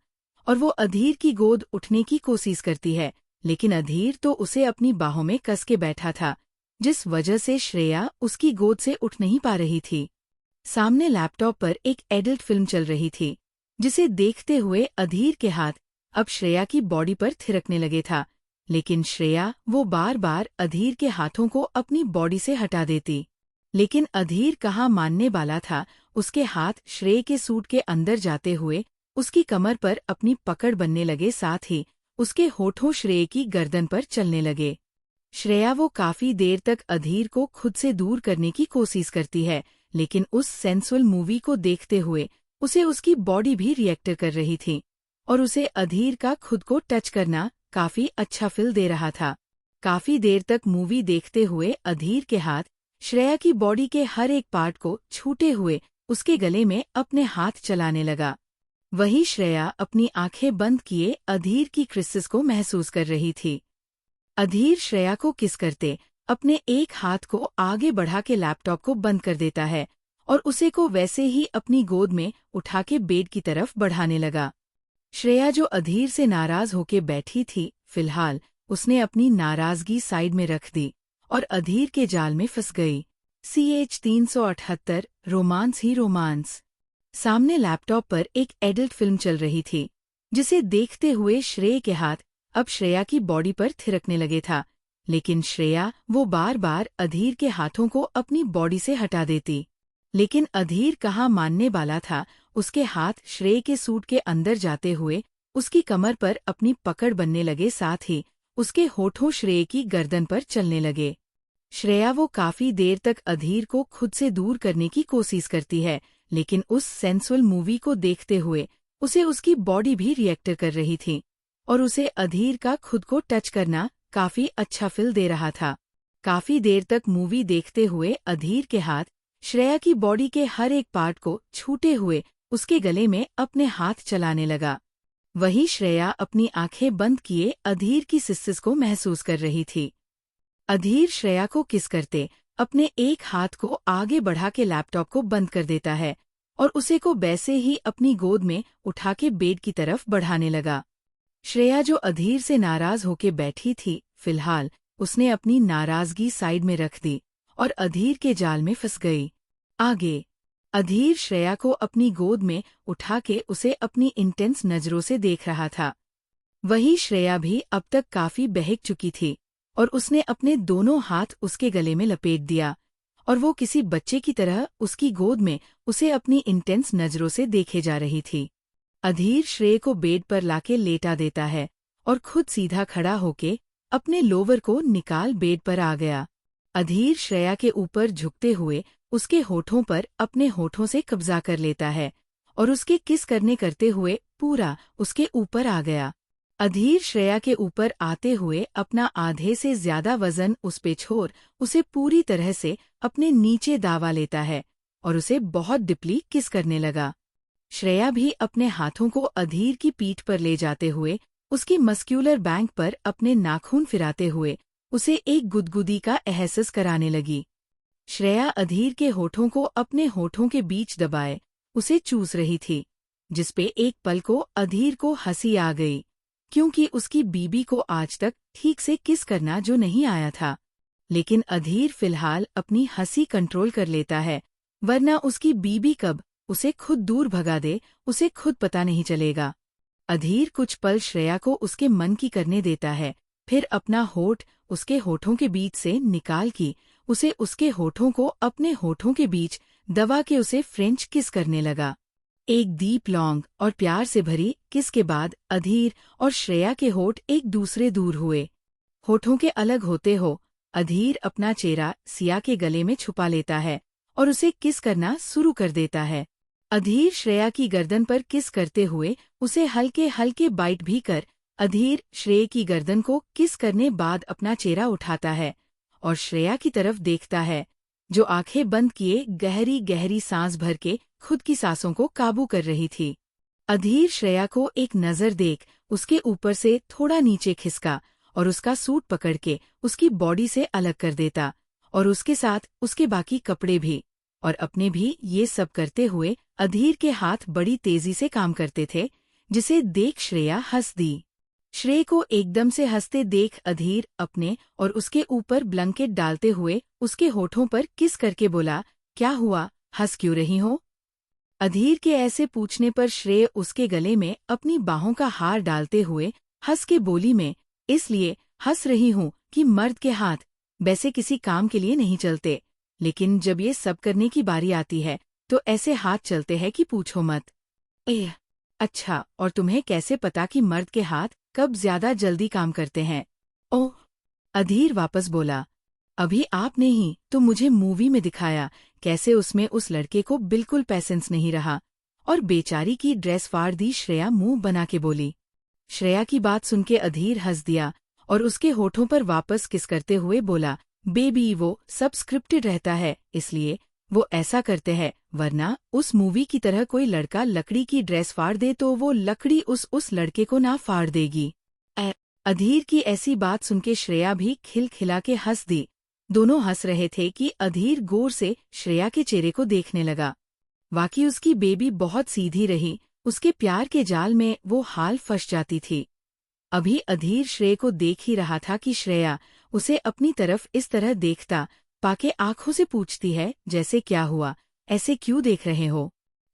और वो अधीर की गोद उठने की कोशिश करती है, लेकिन अधीर तो उसे अपनी बाहों में कस के बैठा था, जिस वजह से श्रेया उसकी गोद से उठ नहीं पा रही थी। सामने लैपटॉप पर एक एडल्ट फिल्म चल रही थी, जिसे देखते हुए अधीर के हाथ अब श्रेया की बॉडी पर थिरकने लगे था, लेकिन श्रेया वो बार बार अधीर के हाथों को अपनी बॉडी से हटा देती। लेकिन अधीर कहाँ मानने वाला था। उसके हाथ श्रेया के सूट के अंदर जाते हुए उसकी कमर पर अपनी पकड़ बनने लगे, साथ ही उसके होठों श्रेया की गर्दन पर चलने लगे। श्रेया वो काफी देर तक अधीर को खुद से दूर करने की कोशिश करती है, लेकिन उस सेंसुअल मूवी को देखते हुए उसे उसकी बॉडी भी रिएक्ट कर रही थी और उसे अधीर का खुद को टच करना काफी अच्छा फील दे रहा था। काफी देर तक मूवी देखते हुए अधीर के हाथ श्रेया की बॉडी के हर एक पार्ट को छूते हुए उसके गले में अपने हाथ चलाने लगा। वही श्रेया अपनी आंखें बंद किए अधीर की क्रिसेस को महसूस कर रही थी। अधीर श्रेया को किस करते अपने एक हाथ को आगे बढ़ा के लैपटॉप को बंद कर देता है और उसे को वैसे ही अपनी गोद में उठा के बेड की तरफ बढ़ाने लगा। श्रेया जो अधीर से नाराज होके बैठी थी, फिलहाल उसने अपनी नाराजगी साइड में रख दी और अधीर के जाल में फंस गई। CH 378 रोमांस ही रोमांस। सामने लैपटॉप पर एक एडल्ट फिल्म चल रही थी, जिसे देखते हुए श्रेया के हाथ अब श्रेया की बॉडी पर थिरकने लगे था, लेकिन श्रेया वो बार बार अधीर के हाथों को अपनी बॉडी से हटा देती। लेकिन अधीर कहाँ मानने वाला था। उसके हाथ श्रेया के सूट के अंदर जाते हुए उसकी कमर पर अपनी पकड़ बनने लगे, साथ ही उसके होठों श्रेया की गर्दन पर चलने लगे। श्रेया वो काफी देर तक अधीर को खुद से दूर करने की कोशिश करती है, लेकिन उस सेंसुअल मूवी को देखते हुए उसे उसकी बॉडी भी रिएक्ट कर रही थी और उसे अधीर का खुद को टच करना काफी अच्छा फील दे रहा था। काफी देर तक मूवी देखते हुए अधीर के हाथ श्रेया की बॉडी के हर एक पार्ट को छूते हुए उसके गले में अपने हाथ चलाने लगा। वही श्रेया अपनी आंखें बंद किए अधीर की सिस्सिस को महसूस कर रही थी। अधीर श्रेया को किस करते अपने एक हाथ को आगे बढ़ा के लैपटॉप को बंद कर देता है और उसे को वैसे ही अपनी गोद में उठा के बेड की तरफ बढ़ाने लगा। श्रेया जो अधीर से नाराज होके बैठी थी, फिलहाल उसने अपनी नाराजगी साइड में रख दी और अधीर के जाल में फंस गई। आगे अधीर श्रेया को अपनी गोद में उठा के उसे अपनी इंटेंस नजरों से देख रहा था। वही श्रेया भी अब तक काफी बहक चुकी थी और उसने अपने दोनों हाथ उसके गले में लपेट दिया और वो किसी बच्चे की तरह उसकी गोद में उसे अपनी इंटेंस नजरों से देखे जा रही थी। अधीर श्रेया को बेड पर लाके लेटा देता है और खुद सीधा खड़ा होके अपने लोवर को निकाल बेड पर आ गया। अधीर श्रेया के ऊपर झुकते हुए उसके होठों पर अपने होठों से कब्जा कर लेता है और उसके किस करते हुए पूरा उसके ऊपर आ गया। अधीर श्रेया के ऊपर आते हुए अपना आधे से ज्यादा वजन उस पे छोड़ उसे पूरी तरह से अपने नीचे दावा लेता है और उसे बहुत डिपली किस करने लगा। श्रेया भी अपने हाथों को अधीर की पीठ पर ले जाते हुए उसकी मस्क्यूलर बैंक पर अपने नाखून फिराते हुए उसे एक गुदगुदी का एहसास कराने लगी। श्रेया अधीर के होठों को अपने होठों के बीच दबाए उसे चूस रही थी, जिसपे एक पल को अधीर को हंसी आ गई, क्योंकि उसकी बीबी को आज तक ठीक से किस करना जो नहीं आया था। लेकिन अधीर फिलहाल अपनी हंसी कंट्रोल कर लेता है, वरना उसकी बीबी कब उसे खुद दूर भगा दे उसे खुद पता नहीं चलेगा। अधीर कुछ पल श्रेया को उसके मन की करने देता है, फिर अपना होठ उसके होठों के बीच से निकाल की उसे उसके होठों को अपने होठों के बीच दबा के उसे फ्रेंच किस करने लगा। एक डीप लॉन्ग और प्यार से भरी किस के बाद अधीर और श्रेया के होठ एक दूसरे दूर हुए। होठों के अलग होते हो अधीर अपना चेहरा सिया के गले में छुपा लेता है और उसे किस करना शुरू कर देता है। अधीर श्रेया की गर्दन पर किस करते हुए उसे हल्के हल्के बाइट भी कर अधीर श्रेया की गर्दन को किस करने बाद अपना चेहरा उठाता है और श्रेया की तरफ देखता है, जो आंखें बंद किए गहरी गहरी सांस भर के खुद की सांसों को काबू कर रही थी। अधीर श्रेया को एक नजर देख उसके ऊपर से थोड़ा नीचे खिसका और उसका सूट पकड़ के उसकी बॉडी से अलग कर देता और उसके साथ उसके बाकी कपड़े भी और अपने भी। ये सब करते हुए अधीर के हाथ बड़ी तेजी से काम करते थे, जिसे देख श्रेया हंस दी। श्रेय को एकदम से हंसते देख अधीर अपने और उसके ऊपर ब्लैंकेट डालते हुए उसके होठों पर किस करके बोला, क्या हुआ, हंस क्यों रही हो? अधीर के ऐसे पूछने पर श्रेय उसके गले में अपनी बाहों का हार डालते हुए हंस के बोली, में इसलिए हंस रही हूँ कि मर्द के हाथ वैसे किसी काम के लिए नहीं चलते, लेकिन जब ये सब करने की बारी आती है तो ऐसे हाथ चलते हैं कि पूछो मत। अच्छा, और तुम्हें कैसे पता कि मर्द के हाथ कब ज्यादा जल्दी काम करते हैं? ओह, अधीर वापस बोला, अभी आपने ही तो मुझे मूवी में दिखाया कैसे उसमें उस लड़के को बिल्कुल पैसेंस नहीं रहा और बेचारी की ड्रेस फाड़ दी। श्रेया मुंह बना के बोली। श्रेया की बात सुन के अधीर हंस दिया और उसके होठों पर वापस किस करते हुए बोला, बेबी वो सब स्क्रिप्टेड रहता है, इसलिए वो ऐसा करते हैं, वरना उस मूवी की तरह कोई लड़का लकड़ी की ड्रेस फाड़ दे तो वो लकड़ी उस लड़के को ना फाड़ देगी। अधीर की ऐसी बात सुनके श्रेया भी खिलखिला के हंस दी। दोनों हंस रहे थे कि अधीर गौर से श्रेया के चेहरे को देखने लगा। वाकई उसकी बेबी बहुत सीधी रही, उसके प्यार के जाल में वो हाल फंस जाती थी। अभी अधीर श्रेया को देख ही रहा था कि श्रेया उसे अपनी तरफ इस तरह देखता पाके आंखों से पूछती है, जैसे क्या हुआ, ऐसे क्यों देख रहे हो?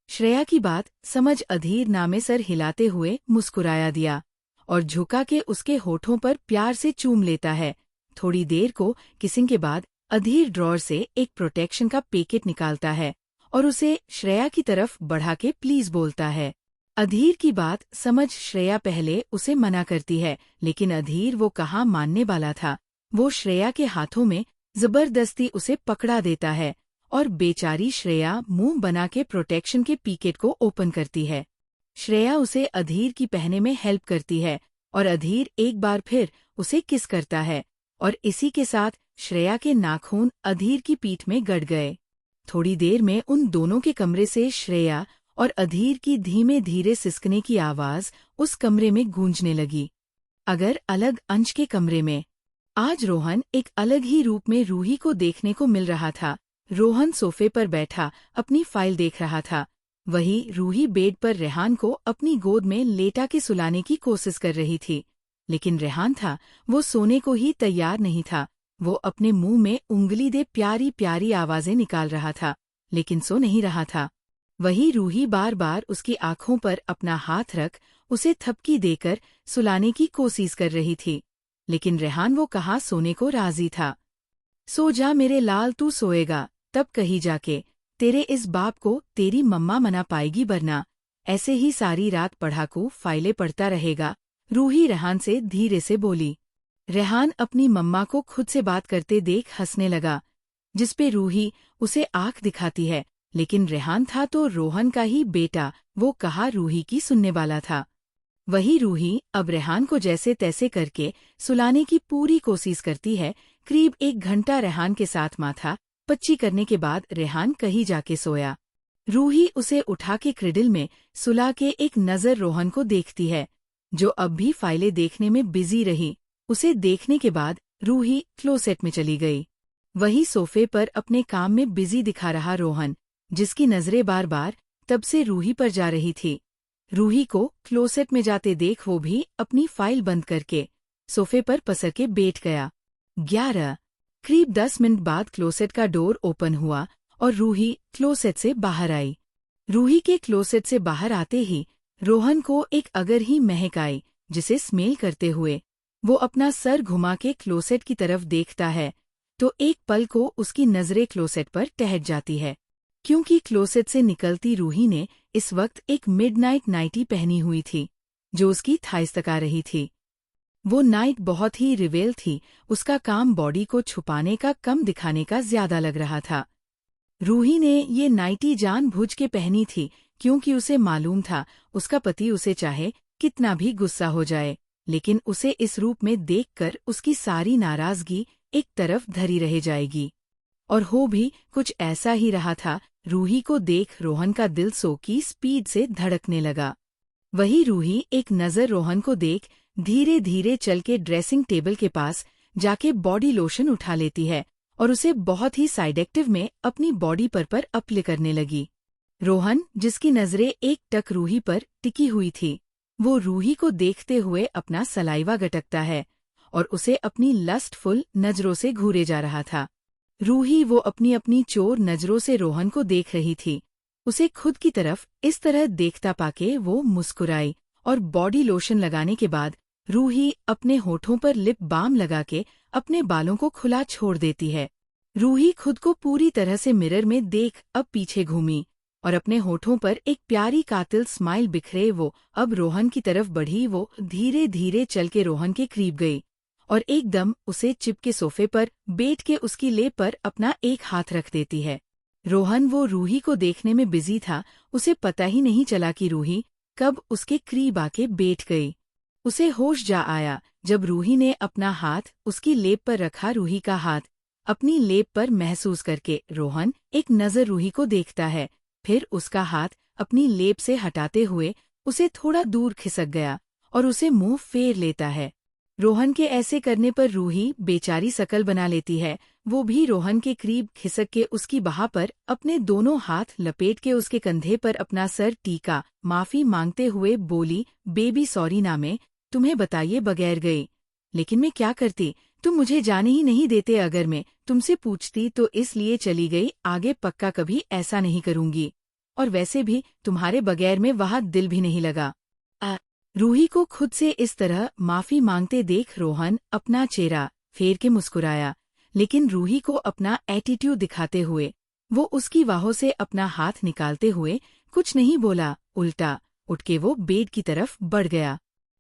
श्रेया की बात समझ अधीर नामे सर हिलाते हुए मुस्कुराया दिया और झुका के उसके होठों पर प्यार से चूम लेता है। थोड़ी देर को किसिंग के बाद अधीर ड्रॉर से एक प्रोटेक्शन का पैकेट निकालता है और उसे श्रेया की तरफ बढ़ा के प्लीज बोलता है। अधीर की बात समझ श्रेया पहले उसे मना करती है, लेकिन अधीर वो कहाँ मानने वाला था। वो श्रेया के हाथों में जबरदस्ती उसे पकड़ा देता है और बेचारी श्रेया मुंह बना के प्रोटेक्शन के पैकेट को ओपन करती है। श्रेया उसे अधीर की पहने में हेल्प करती है और अधीर एक बार फिर उसे किस करता है और इसी के साथ श्रेया के नाखून अधीर की पीठ में गड़ गए। थोड़ी देर में उन दोनों के कमरे से श्रेया और अधीर की धीमे धीरे सिसकने की आवाज उस कमरे में गूंजने लगी। अगर अलग अंश के कमरे में आज रोहन एक अलग ही रूप में रूही को देखने को मिल रहा था। रोहन सोफे पर बैठा अपनी फाइल देख रहा था, वही रूही बेड पर रेहान को अपनी गोद में लेटा के सुलाने की कोशिश कर रही थी, लेकिन रेहान था वो सोने को ही तैयार नहीं था। वो अपने मुंह में उंगली दे प्यारी प्यारी आवाजें निकाल रहा था, लेकिन सो नहीं रहा था। वही रूही बार बार उसकी आंखों पर अपना हाथ रख उसे थपकी देकर सुलाने की कोशिश कर रही थी, लेकिन रेहान वो कहाँ सोने को राजी था। सो जा मेरे लाल, तू सोएगा तब कहीं जाके तेरे इस बाप को तेरी मम्मा मना पाएगी, वरना ऐसे ही सारी रात पढ़ाकू फाइलें पढ़ता रहेगा। रूही रेहान से धीरे से बोली। रेहान अपनी मम्मा को खुद से बात करते देख हंसने लगा, जिसपे रूही उसे आंख दिखाती है, लेकिन रेहान था तो रोहन का ही बेटा, वो कहा रूही की सुनने वाला था। वही रूही अब रेहान को जैसे तैसे करके सुलाने की पूरी कोशिश करती है। करीब 1 घंटा रेहान के साथ माथा पच्ची करने के बाद रेहान कहीं जाके सोया। रूही उसे उठा के क्रिडल में सुला के एक नज़र रोहन को देखती है, जो अब भी फाइलें देखने में बिजी रही। उसे देखने के बाद रूही क्लोसेट में चली गई। वही सोफे पर अपने काम में बिजी दिखा रहा रोहन, जिसकी नजरें बार बार तब से रूही पर जा रही थी। रूही को क्लोसेट में जाते देख वो भी अपनी फाइल बंद करके सोफे पर पसर के बैठ गया। 11 करीब 10 मिनट बाद क्लोसेट का डोर ओपन हुआ और रूही क्लोसेट से बाहर आई। रूही के क्लोसेट से बाहर आते ही रोहन को एक अगर ही महक आई, जिसे स्मेल करते हुए वो अपना सर घुमा के क्लोसेट की तरफ देखता है, तो एक पल को उसकी नजरें क्लोसेट पर ठहर जाती है, क्योंकि क्लोसेट से निकलती रूही ने इस वक्त एक मिडनाइट नाइटी पहनी हुई थी, जो उसकी थाइस तक आ रही थी। वो नाइट बहुत ही रिवेल थी, उसका काम बॉडी को छुपाने का कम दिखाने का ज्यादा लग रहा था। रूही ने ये नाइटी जानबूझ के पहनी थी, क्योंकि उसे मालूम था उसका पति उसे चाहे कितना भी गुस्सा हो जाए, लेकिन उसे इस रूप में देखकर उसकी सारी नाराजगी एक तरफ धरी रह जाएगी। और हो भी कुछ ऐसा ही रहा था। रूही को देख रोहन का दिल 100 की स्पीड से धड़कने लगा। वही रूही एक नज़र रोहन को देख धीरे धीरे चल के ड्रेसिंग टेबल के पास जाके बॉडी लोशन उठा लेती है और उसे बहुत ही साइडेक्टिव में अपनी बॉडी पर अप्लाई करने लगी। रोहन, जिसकी नजरें एक टक रूही पर टिकी हुई थी, वो रूही को देखते हुए अपना सलाइवा गटकता है और उसे अपनी लस्टफुल नजरों से घूरे जा रहा था। रूही वो अपनी अपनी चोर नजरों से रोहन को देख रही थी। उसे खुद की तरफ इस तरह देखता पाके वो मुस्कुराई और बॉडी लोशन लगाने के बाद रूही अपने होठों पर लिप बाम लगा के अपने बालों को खुला छोड़ देती है। रूही खुद को पूरी तरह से मिरर में देख अब पीछे घूमी और अपने होठों पर एक प्यारी कातिल स्माइल बिखरे वो अब रोहन की तरफ बढ़ी। वो धीरे धीरे चल के रोहन के करीब गई और एकदम उसे चिपके सोफे पर बैठ के उसकी लेब पर अपना एक हाथ रख देती है। रोहन वो रूही को देखने में बिजी था, उसे पता ही नहीं चला कि रूही कब उसके करीब आके बैठ गई। उसे होश जा आया जब रूही ने अपना हाथ उसकी लेब पर रखा। रूही का हाथ अपनी लेब पर महसूस करके रोहन एक नज़र रूही को देखता है, फिर उसका हाथ अपनी लेब से हटाते हुए उसे थोड़ा दूर खिसक गया और उसे मुंह फेर लेता है। रोहन के ऐसे करने पर रूही बेचारी शकल बना लेती है। वो भी रोहन के करीब खिसक के उसकी बाह पर अपने दोनों हाथ लपेट के उसके कंधे पर अपना सर टीका, माफी मांगते हुए बोली, बेबी सॉरी ना, मैं तुम्हें बताइए बगैर गई, लेकिन मैं क्या करती, तुम मुझे जाने ही नहीं देते। अगर मैं तुमसे पूछती तो इसलिए चली गई, आगे पक्का कभी ऐसा नहीं करूंगी, और वैसे भी तुम्हारे बगैर में वहाँ दिल भी नहीं लगा। रूही को खुद से इस तरह माफी मांगते देख रोहन अपना चेहरा फेर के मुस्कुराया, लेकिन रूही को अपना एटीट्यूड दिखाते हुए वो उसकी बाहों से अपना हाथ निकालते हुए कुछ नहीं बोला, उल्टा उठ के वो बेड की तरफ बढ़ गया।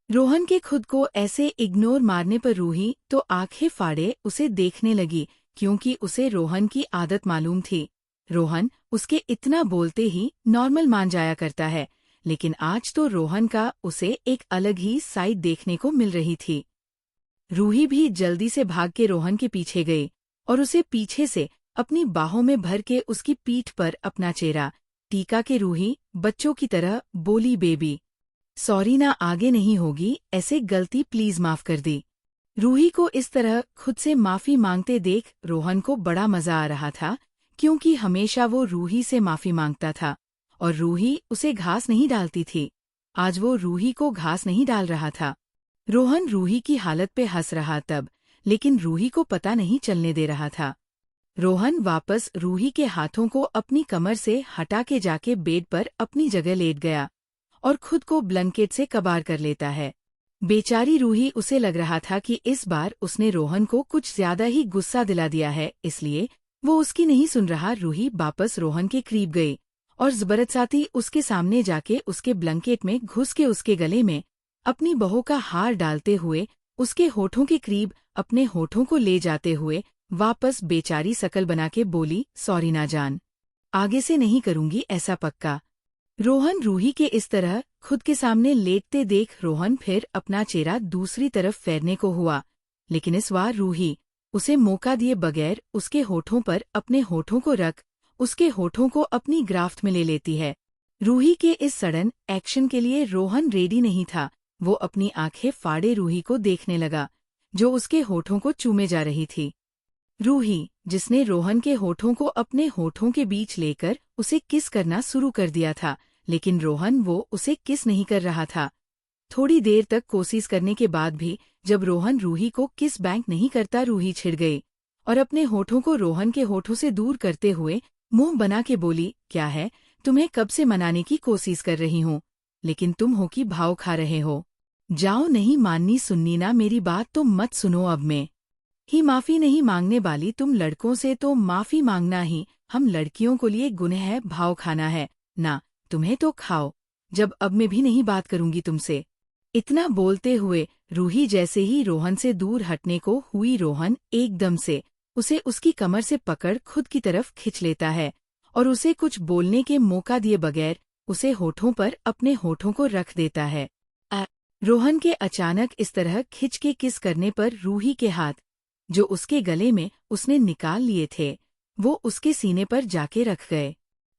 रोहन के खुद को ऐसे इग्नोर मारने पर रूही तो आंखें फाड़े उसे देखने लगी, क्योंकि उसे रोहन की आदत मालूम थी। रोहन उसके इतना बोलते ही नॉर्मल मान जाया करता है, लेकिन आज तो रोहन का उसे एक अलग ही साइड देखने को मिल रही थी। रूही भी जल्दी से भाग के रोहन के पीछे गई और उसे पीछे से अपनी बाहों में भर के उसकी पीठ पर अपना चेहरा टीका के रूही बच्चों की तरह बोली, बेबी सॉरी ना, आगे नहीं होगी ऐसे गलती, प्लीज माफ कर दी। रूही को इस तरह खुद से माफी मांगते देख रोहन को बड़ा मजा आ रहा था, क्योंकि हमेशा वो रूही से माफी मांगता था और रूही उसे घास नहीं डालती थी। आज वो रूही को घास नहीं डाल रहा था। रोहन रूही की हालत पे हंस रहा तब, लेकिन रूही को पता नहीं चलने दे रहा था। रोहन वापस रूही के हाथों को अपनी कमर से हटा के जाके बेड पर अपनी जगह लेट गया और खुद को ब्लैंकेट से कबार कर लेता है। बेचारी रूही, उसे लग रहा था कि इस बार उसने रोहन को कुछ ज्यादा ही गुस्सा दिला दिया है, इसलिए वो उसकी नहीं सुन रहा। रूही वापस रोहन के करीब गई और जबरदस्ती उसके सामने जाके उसके ब्लैंकेट में घुस के उसके गले में अपनी बहू का हार डालते हुए उसके होठों के करीब अपने होठों को ले जाते हुए वापस बेचारी शकल बना के बोली, सॉरी ना जान, आगे से नहीं करूंगी ऐसा पक्का। रोहन रूही के इस तरह खुद के सामने लेटते देख रोहन फिर अपना चेहरा दूसरी तरफ फेरने को हुआ, लेकिन इस बार रूही उसे मौका दिए बगैर उसके होठों पर अपने होठों को रख उसके होठों को अपनी ग्राफ्ट में ले लेती है। रूही के इस सडन एक्शन के लिए रोहन रेडी नहीं था। वो अपनी आंखें फाड़े रूही को देखने लगा, जो उसके होठों को चूमे जा रही थी। रूही, जिसने रोहन के होठों को अपने होठों के बीच लेकर उसे किस करना शुरू कर दिया था, लेकिन रोहन वो उसे किस नहीं कर रहा था। थोड़ी देर तक कोशिश करने के बाद भी जब रोहन रूही को किस बैंक नहीं करता, रूही छिड़ गई और अपने होठों को रोहन के होठों से दूर करते हुए मुंह बना के बोली, क्या है, तुम्हें कब से मनाने की कोशिश कर रही हूँ, लेकिन तुम हो कि भाव खा रहे हो। जाओ, नहीं माननी सुननी ना मेरी बात तो मत सुनो। अब मैं ही माफी नहीं मांगने वाली, तुम लड़कों से तो माफी मांगना ही हम लड़कियों को लिए गुनह है, भाव खाना है ना, तुम्हें तो खाओ। जब अब मैं भी नहीं बात करूंगी तुमसे। इतना बोलते हुए रूही जैसे ही रोहन से दूर हटने को हुई, रोहन एकदम से उसे उसकी कमर से पकड़ खुद की तरफ खिंच लेता है और उसे कुछ बोलने के मौका दिए बगैर उसे होठों पर अपने होठों को रख देता है। रोहन के अचानक इस तरह खिंच के किस करने पर रूही के हाथ, जो उसके गले में उसने निकाल लिए थे, वो उसके सीने पर जाके रख गए।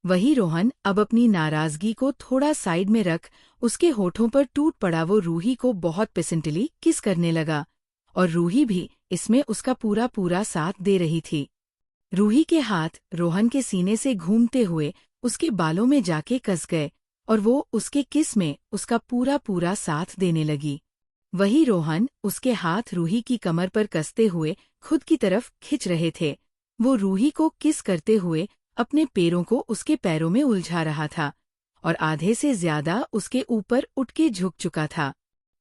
वही रोहन अब अपनी नाराजगी को थोड़ा साइड में रख उसके होठों पर टूट पड़ा वो रूही को बहुत पेशेंटली किस करने लगा, और रूही भी इसमें उसका पूरा पूरा साथ दे रही थी। रूही के हाथ रोहन के सीने से घूमते हुए उसके बालों में जाके कस गए और वो उसके किस में उसका पूरा पूरा साथ देने लगी। वही रोहन उसके हाथ रूही की कमर पर कसते हुए खुद की तरफ खिंच रहे थे। वो रूही को किस करते हुए अपने पैरों को उसके पैरों में उलझा रहा था और आधे से ज्यादा उसके ऊपर उठ के झुक चुका था।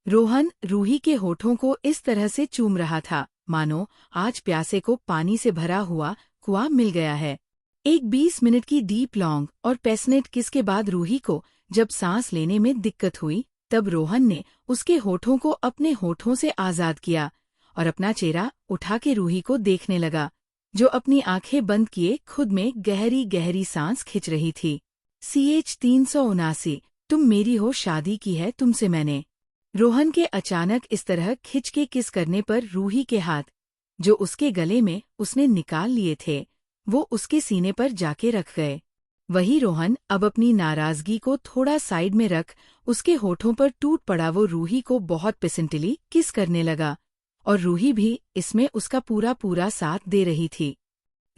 रोहन रूही के होठों को इस तरह से चूम रहा था मानो आज प्यासे को पानी से भरा हुआ कुआं मिल गया है। एक 20 मिनट की डीप लॉन्ग और पैशनेट किस के बाद रूही को जब सांस लेने में दिक्कत हुई, तब रोहन ने उसके होठों को अपने होठों से आजाद किया और अपना चेहरा उठा के रूही को देखने लगा, जो अपनी आंखें बंद किए खुद में गहरी गहरी सांस खिंच रही थी। CH 379, तुम मेरी हो, शादी की है तुमसे मैंने। रोहन के अचानक इस तरह खिंच के किस करने पर रूही के हाथ, जो उसके गले में उसने निकाल लिए थे, वो उसके सीने पर जाके रख गए। वही रोहन अब अपनी नाराजगी को थोड़ा साइड में रख उसके होठों पर टूट पड़ा वो रूही को बहुत पेशेंटली किस करने लगा, और रूही भी इसमें उसका पूरा पूरा साथ दे रही थी।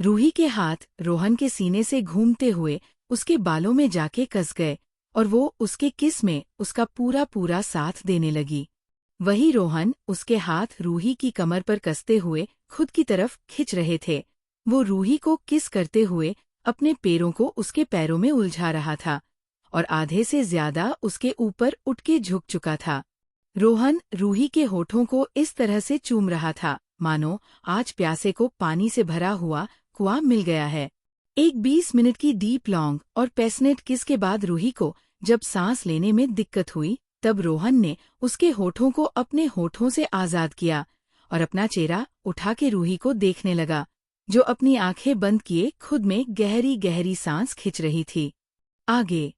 रूही के हाथ रोहन के सीने से घूमते हुए उसके बालों में जाके कस गए और वो उसके किस में उसका पूरा पूरा साथ देने लगी। वही रोहन उसके हाथ रूही की कमर पर कसते हुए खुद की तरफ खिंच रहे थे। वो रूही को किस करते हुए अपने पैरों को उसके पैरों में उलझा रहा था और आधे से ज्यादा उसके ऊपर उठ के झुक चुका था। रोहन रूही के होठों को इस तरह से चूम रहा था मानो आज प्यासे को पानी से भरा हुआ कुआं मिल गया है। एक 20 मिनट की डीप लॉन्ग और पैशनेट किस के बाद रूही को जब सांस लेने में दिक्कत हुई, तब रोहन ने उसके होठों को अपने होठों से आजाद किया और अपना चेहरा उठा के रूही को देखने लगा, जो अपनी आंखें बंद किए खुद में गहरी गहरी सांस खिंच रही थी। आगे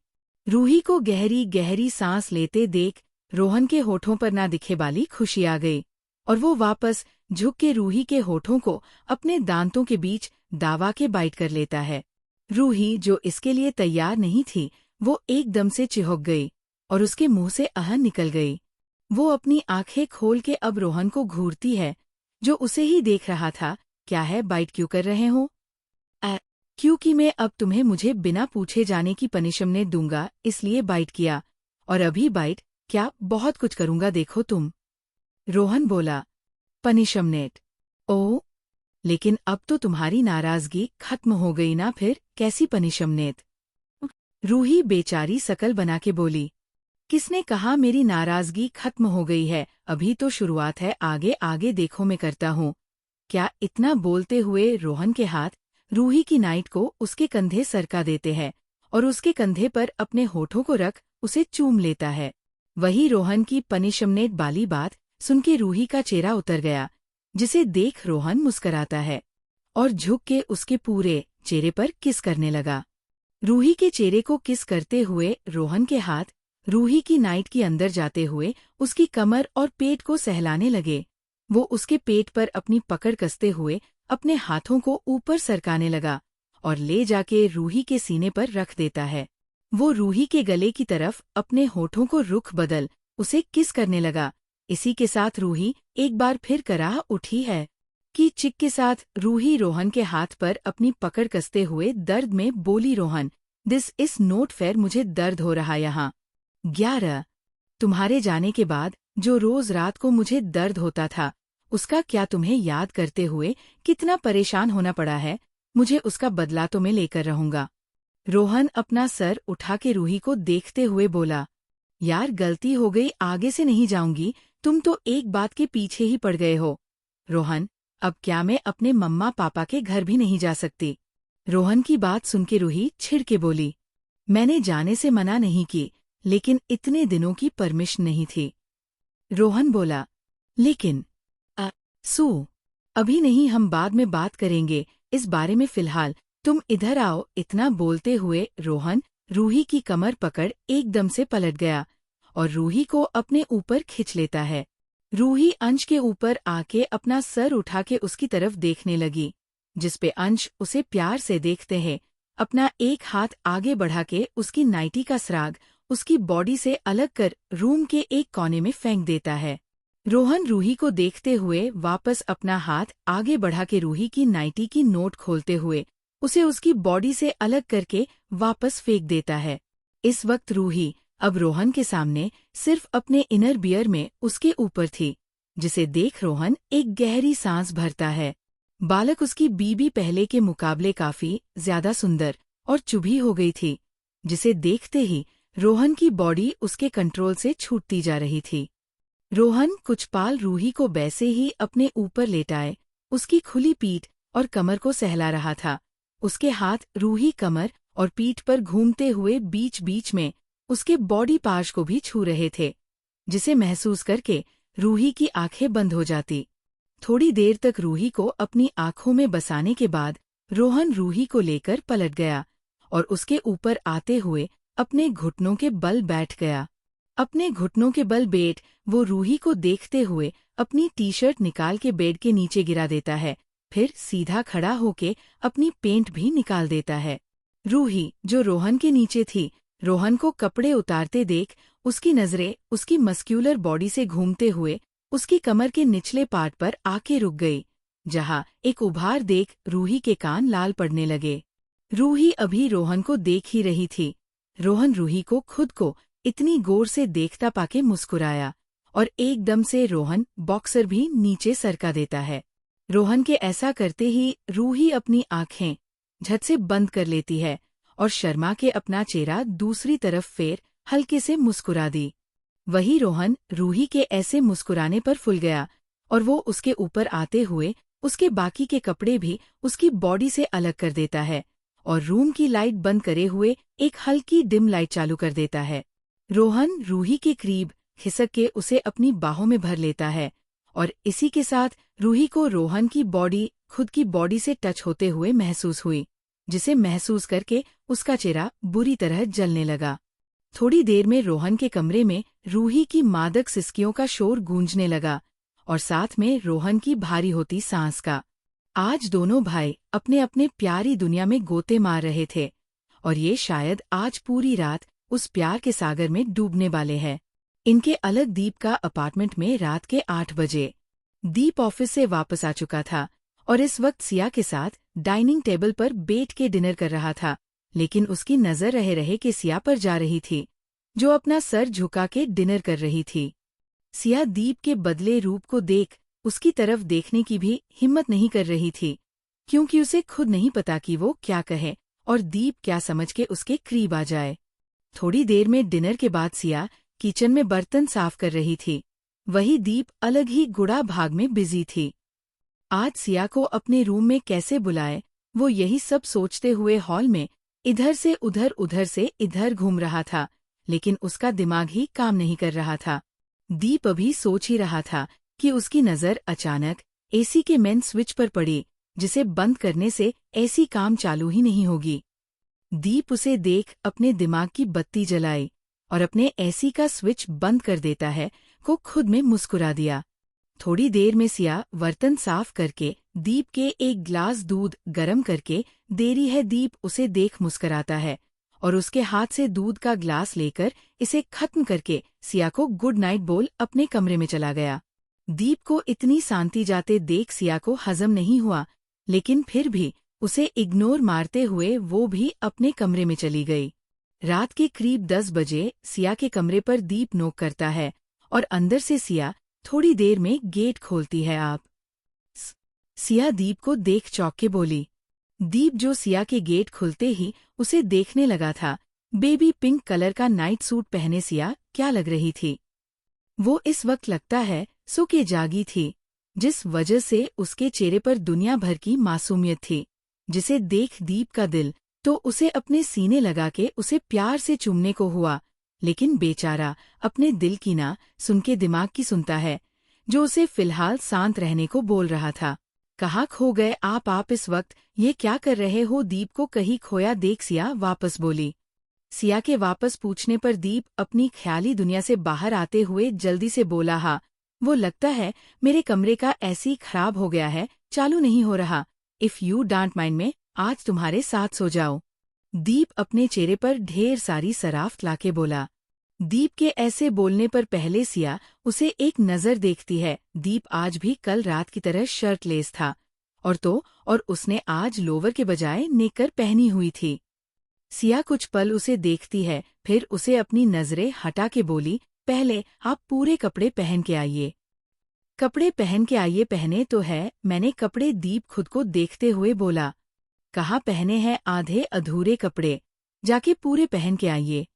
रूही को गहरी गहरी सांस लेते देख रोहन के होठों पर ना दिखे वाली खुशी आ गई और वो वापस झुक के रूही के होठों को अपने दांतों के बीच दावा के बाइट कर लेता है। रूही, जो इसके लिए तैयार नहीं थी, वो एकदम से चिढ़ गई और उसके मुंह से आहन निकल गई। वो अपनी आंखें खोल के अब रोहन को घूरती है, जो उसे ही देख रहा था। क्या है, बाइट क्यों कर रहे हो? क्योंकि मैं अब तुम्हें मुझे बिना पूछे जाने की पनिशमेंट दूंगा, इसलिए बाइट किया। और अभी बाइट क्या, बहुत कुछ करूंगा देखो तुम। रोहन बोला, पनिशमेंट? ओह, लेकिन अब तो तुम्हारी नाराजगी खत्म हो गई ना, फिर कैसी पनिशमेंट? रूही बेचारी शकल बना के बोली, किसने कहा मेरी नाराजगी खत्म हो गई है? अभी तो शुरुआत है, आगे आगे देखो मैं करता हूँ क्या। इतना बोलते हुए रोहन के हाथ रूही की नाइट को उसके कंधे सरका देते हैं और उसके कंधे पर अपने होठों को रख उसे चूम लेता है। वही रोहन की पनिशमेंट वाली बात सुन के रूही का चेहरा उतर गया, जिसे देख रोहन मुस्कराता है और झुक के उसके पूरे चेहरे पर किस करने लगा। रूही के चेहरे को किस करते हुए रोहन के हाथ रूही की नाइट के अंदर जाते हुए उसकी कमर और पेट को सहलाने लगे। वो उसके पेट पर अपनी पकड़ कसते हुए अपने हाथों को ऊपर सरकाने लगा और ले जाके रूही के सीने पर रख देता है। वो रूही के गले की तरफ अपने होठों को रुख बदल उसे किस करने लगा। इसी के साथ रूही एक बार फिर कराह उठी है कि चिक के साथ रूही रोहन के हाथ पर अपनी पकड़ कसते हुए दर्द में बोली, Rohan, this is note fair, मुझे दर्द हो रहा यहाँ। 11 तुम्हारे जाने के बाद जो रोज रात को मुझे दर्द होता था, उसका क्या तुम्हें याद करते हुए कितना परेशान होना पड़ा है? मुझे उसका बदला तो मैं लेकर रहूंगा। रोहन अपना सर उठा के रूही को देखते हुए बोला, यार गलती हो गई, आगे से नहीं जाऊंगी। तुम तो एक बात के पीछे ही पड़ गए हो। रोहन, अब क्या मैं अपने मम्मा पापा के घर भी नहीं जा सकती? रोहन की बात सुन के रूही छिड़ के बोली, मैंने जाने से मना नहीं की, लेकिन इतने दिनों की परमिशन नहीं थी। रोहन बोला, लेकिन सू, अभी नहीं, हम बाद में बात करेंगे इस बारे में, फिलहाल तुम इधर आओ। इतना बोलते हुए रोहन रूही की कमर पकड़ एकदम से पलट गया और रूही को अपने ऊपर खिंच लेता है। रूही अंश के ऊपर आके अपना सर उठा के उसकी तरफ देखने लगी, जिसपे अंश उसे प्यार से देखते हैं। अपना एक हाथ आगे बढ़ा के उसकी नाइटी का स्राग उसकी बॉडी से अलग कर रूम के एक कोने में फेंक देता है। रोहन रूही को देखते हुए वापस अपना हाथ आगे बढ़ा के रूही की नाइटी की नोट खोलते हुए उसे उसकी बॉडी से अलग करके वापस फेंक देता है। इस वक्त रूही अब रोहन के सामने सिर्फ अपने इनर बियर में उसके ऊपर थी, जिसे देख रोहन एक गहरी सांस भरता है। बालक उसकी बीबी पहले के मुकाबले काफी ज्यादा सुंदर और चुभी हो गई थी, जिसे देखते ही रोहन की बॉडी उसके कंट्रोल से छूटती जा रही थी। रोहन कुछ पाल रूही को वैसे ही अपने ऊपर लेटाए उसकी खुली पीठ और कमर को सहला रहा था। उसके हाथ रूही कमर और पीठ पर घूमते हुए बीच बीच में उसके बॉडी पार्ट्स को भी छू रहे थे, जिसे महसूस करके रूही की आंखें बंद हो जाती। थोड़ी देर तक रूही को अपनी आंखों में बसाने के बाद रोहन रूही को लेकर पलट गया और उसके ऊपर आते हुए अपने घुटनों के बल बैठ गया। अपने घुटनों के बल बैठ वो रूही को देखते हुए अपनी टी शर्ट निकाल के बेड के नीचे गिरा देता है, फिर सीधा खड़ा होके अपनी पेंट भी निकाल देता है। रूही, जो रोहन के नीचे थी, रोहन को कपड़े उतारते देख उसकी नजरें उसकी मस्क्यूलर बॉडी से घूमते हुए उसकी कमर के निचले पार्ट पर आके रुक गई, जहां एक उभार देख रूही के कान लाल पड़ने लगे। रूही अभी रोहन को देख ही रही थी। रोहन रूही को खुद को इतनी गौर से देखता पाके मुस्कुराया और एकदम से रोहन बॉक्सर भी नीचे सरका देता है। रोहन के ऐसा करते ही रूही अपनी आंखें झट से बंद कर लेती है और शर्मा के अपना चेहरा दूसरी तरफ फेर हल्के से मुस्कुरा दी। वही रोहन रूही के ऐसे मुस्कुराने पर फुल गया और वो उसके ऊपर आते हुए उसके बाकी के कपड़े भी उसकी बॉडी से अलग कर देता है और रूम की लाइट बंद करे हुए एक हल्की डिम लाइट चालू कर देता है। रोहन रूही के करीब खिसक के उसे अपनी बाहों में भर लेता है और इसी के साथ रूही को रोहन की बॉडी खुद की बॉडी से टच होते हुए महसूस हुई, जिसे महसूस करके उसका चेहरा बुरी तरह जलने लगा। थोड़ी देर में रोहन के कमरे में रूही की मादक सिसकियों का शोर गूंजने लगा और साथ में रोहन की भारी होती सांस का। आज दोनों भाई अपने अपने प्यारी दुनिया में गोते मार रहे थे और ये शायद आज पूरी रात उस प्यार के सागर में डूबने वाले हैं। इनके अलग दीप का अपार्टमेंट में रात के 8 बजे दीप ऑफिस से वापस आ चुका था और इस वक्त सिया के साथ डाइनिंग टेबल पर बैठ के डिनर कर रहा था, लेकिन उसकी नजर रहे रहे कि सिया पर जा रही थी, जो अपना सर झुका के डिनर कर रही थी। सिया दीप के बदले रूप को देख उसकी तरफ देखने की भी हिम्मत नहीं कर रही थी, क्योंकि उसे खुद नहीं पता कि वो क्या कहे और दीप क्या समझ के उसके करीब आ जाए। थोड़ी देर में डिनर के बाद सिया किचन में बर्तन साफ कर रही थी, वही दीप अलग ही गुड़ा भाग में बिजी थी। आज सिया को अपने रूम में कैसे बुलाए, वो यही सब सोचते हुए हॉल में इधर से उधर इधर घूम रहा था, लेकिन उसका दिमाग ही काम नहीं कर रहा था। दीप अभी सोच ही रहा था कि उसकी नज़र अचानक एसी के मेन स्विच पर पड़ी, जिसे बंद करने से एसी काम चालू ही नहीं होगी। दीप उसे देख अपने दिमाग की बत्ती जलाई और अपने एसी का स्विच बंद कर देता है को खुद में मुस्कुरा दिया। थोड़ी देर में सिया बर्तन साफ करके दीप के एक ग्लास दूध गर्म करके दे रही है। दीप उसे देख मुस्कुराता है और उसके हाथ से दूध का ग्लास लेकर इसे खत्म करके सिया को गुड नाइट बोल अपने कमरे में चला गया। दीप को इतनी शांति जाते देख सिया को हजम नहीं हुआ, लेकिन फिर भी उसे इग्नोर मारते हुए वो भी अपने कमरे में चली गई। रात के करीब 10 बजे सिया के कमरे पर दीप नॉक करता है और अंदर से सिया थोड़ी देर में गेट खोलती है। आप सिया दीप को देख चौंक के बोली। दीप जो सिया के गेट खुलते ही उसे देखने लगा था, बेबी पिंक कलर का नाइट सूट पहने सिया क्या लग रही थी। वो इस वक्त लगता है सो के जागी थी, जिस वजह से उसके चेहरे पर दुनिया भर की मासूमियत थी, जिसे देख दीप का दिल तो उसे अपने सीने लगा के उसे प्यार से चूमने को हुआ, लेकिन बेचारा अपने दिल की ना सुन के दिमाग की सुनता है, जो उसे फिलहाल शांत रहने को बोल रहा था। कहाँ खो गए आप इस वक्त ये क्या कर रहे हो? दीप को कहीं खोया देख सिया वापस बोली। सिया के वापस पूछने पर दीप अपनी ख्याली दुनिया से बाहर आते हुए जल्दी से बोला, हाँ वो लगता है मेरे कमरे का ऐसी खराब हो गया है, चालू नहीं हो रहा। इफ यू डोंट माइंड में आज तुम्हारे साथ सो जाओ। दीप अपने चेहरे पर ढेर सारी सराफ्त लाके बोला। दीप के ऐसे बोलने पर पहले सिया उसे एक नज़र देखती है। दीप आज भी कल रात की तरह शर्टलेस था और उसने आज लोवर के बजाय नेकर पहनी हुई थी। सिया कुछ पल उसे देखती है, फिर उसे अपनी नज़रें हटा के बोली, पहले आप पूरे कपड़े पहन के आइए। कपड़े पहन के आइए? पहने तो है मैंने कपड़े, दीप खुद को देखते हुए बोला। कहाँ पहने हैं आधे अधूरे कपड़े, जाके पूरे पहन के आइए,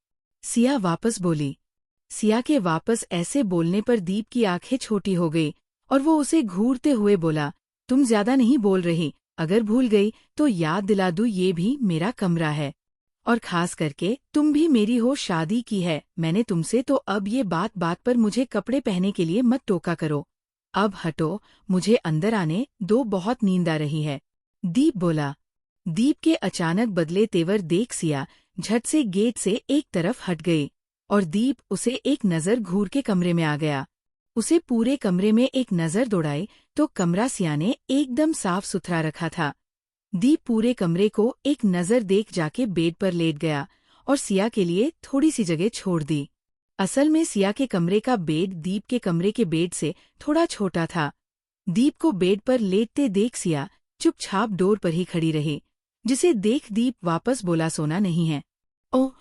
सिया वापस बोली। सिया के वापस ऐसे बोलने पर दीप की आंखें छोटी हो गई और वो उसे घूरते हुए बोला, तुम ज्यादा नहीं बोल रही, अगर भूल गई तो याद दिला दूं, ये भी मेरा कमरा है और खास करके तुम भी मेरी हो, शादी की है मैंने तुमसे, तो अब ये बात बात पर मुझे कपड़े पहनने के लिए मत टोका करो। अब हटो, मुझे अंदर आने दो, बहुत नींद आ रही है, दीप बोला। दीप के अचानक बदले तेवर देख सिया झट से गेट से एक तरफ हट गई और दीप उसे एक नज़र घूर के कमरे में आ गया। उसे पूरे कमरे में एक नज़र दौड़ाई तो कमरा सिया ने एकदम साफ सुथरा रखा था। दीप पूरे कमरे को एक नज़र देख जाके बेड पर लेट गया और सिया के लिए थोड़ी सी जगह छोड़ दी। असल में सिया के कमरे का बेड दीप के कमरे के बेड से थोड़ा छोटा था। दीप को बेड पर लेटते देख सिया चुपचाप डोर पर ही खड़ी रही, जिसे देख दीप वापस बोला, सोना नहीं है? ओह।